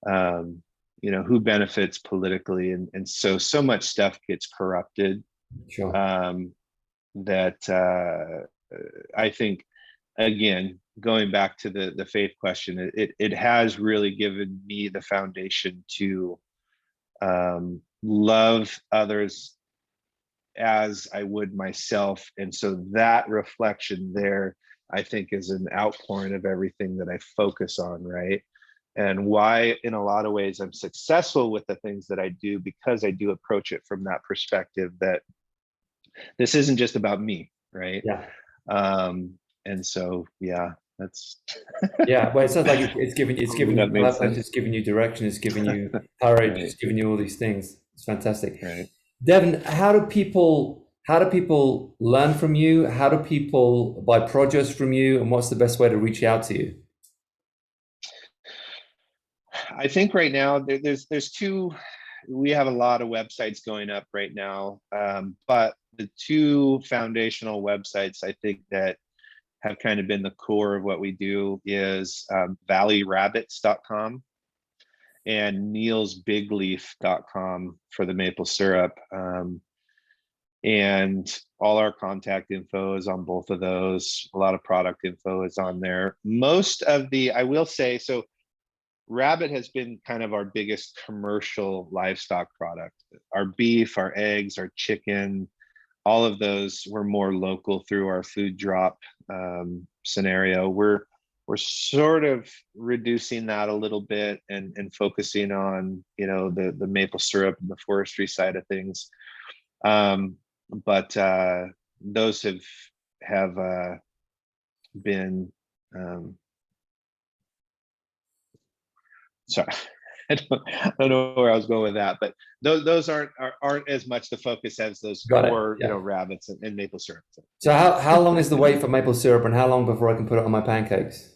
who benefits politically. And so much stuff gets corrupted. Sure. That I think, again, going back to the faith question, it has really given me the foundation to love others as I would myself. And so that reflection there, I think, is an outpouring of everything that I focus on, right? And why, in a lot of ways, I'm successful with the things that I do, because I do approach it from that perspective that this isn't just about me, right? Yeah. And so, yeah, that's Yeah. Well, it sounds like it's giving you that made sense. it's giving you direction, it's giving you courage, Right. it's giving you all these things. It's fantastic. Right. Devin, how do people learn from you? How do people buy produce from you? And what's the best way to reach out to you? I think right now there's two. We have a lot of websites going up right now, but the two foundational websites I think that have kind of been the core of what we do is valleyrabbits.com and neilsbigleaf.com for the maple syrup. And all our contact info is on both of those. A lot of product info is on there. Most of I will say, so rabbit has been kind of our biggest commercial livestock product. Our beef, our eggs, our chicken, all of those were more local through our food drop scenario. We're sort of reducing that a little bit and focusing on the maple syrup and the forestry side of things. But those have been sorry. I don't know where I was going with that, but those aren't as much the focus as those Got it. core, Yeah. rabbits and maple syrup. So how long is the wait for maple syrup, and how long before I can put it on my pancakes?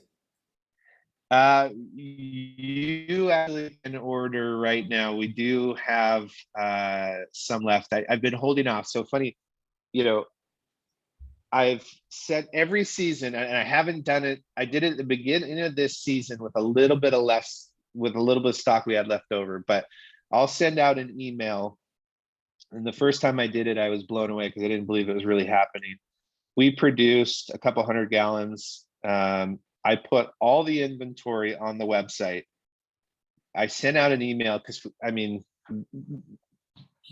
You actually can order right now. We do have some left. I've been holding off. So funny, I've said every season, and I haven't done it. I did it at the beginning of this season with a little bit of stock we had left over, but I'll send out an email. And the first time I did it, I was blown away because I didn't believe it was really happening. We produced a couple 100 gallons. I put all the inventory on the website. I sent out an email because I mean,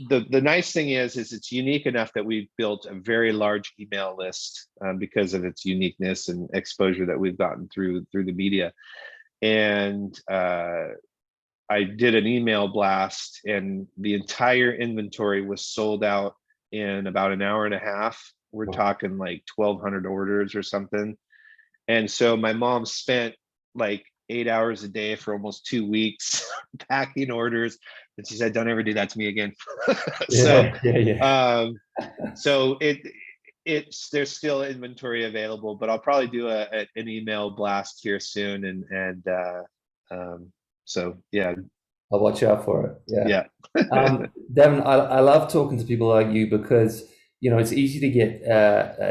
the nice thing is it's unique enough that we've built a very large email list because of its uniqueness and exposure that we've gotten through the media. And I did an email blast, and the entire inventory was sold out in about an hour and a half. We're talking like 1,200 orders or something. And so my mom spent like 8 hours a day for almost 2 weeks packing orders. And she said, "Don't ever do that to me again." So there's still inventory available, but I'll probably do an email blast here soon. So yeah, I'll watch out for it. yeah. Devin, I love talking to people like you because, you know, it's easy to get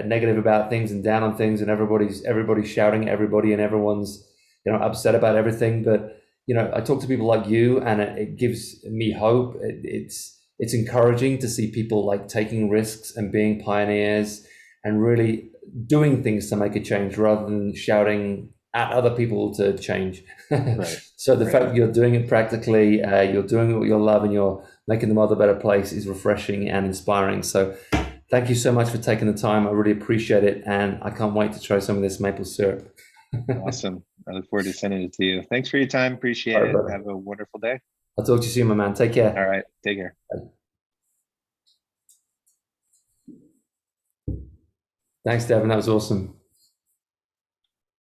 negative about things and down on things, and everybody's shouting at everybody, and everyone's, you know, upset about everything. But, you know, I talk to people like you, and it gives me hope. It's encouraging to see people like taking risks and being pioneers and really doing things to make a change rather than shouting at other people to change. Right. So the fact that you're doing it practically, you're doing what you love, and you're making the world a better place is refreshing and inspiring. So thank you so much for taking the time. I really appreciate it, and I can't wait to try some of this maple syrup. Awesome. I look forward to sending it to you. Thanks for your time. Appreciate it. Brother. Have a wonderful day. I'll talk to you soon, my man. Take care. All right. Take care. Bye. Thanks, Devin. That was awesome.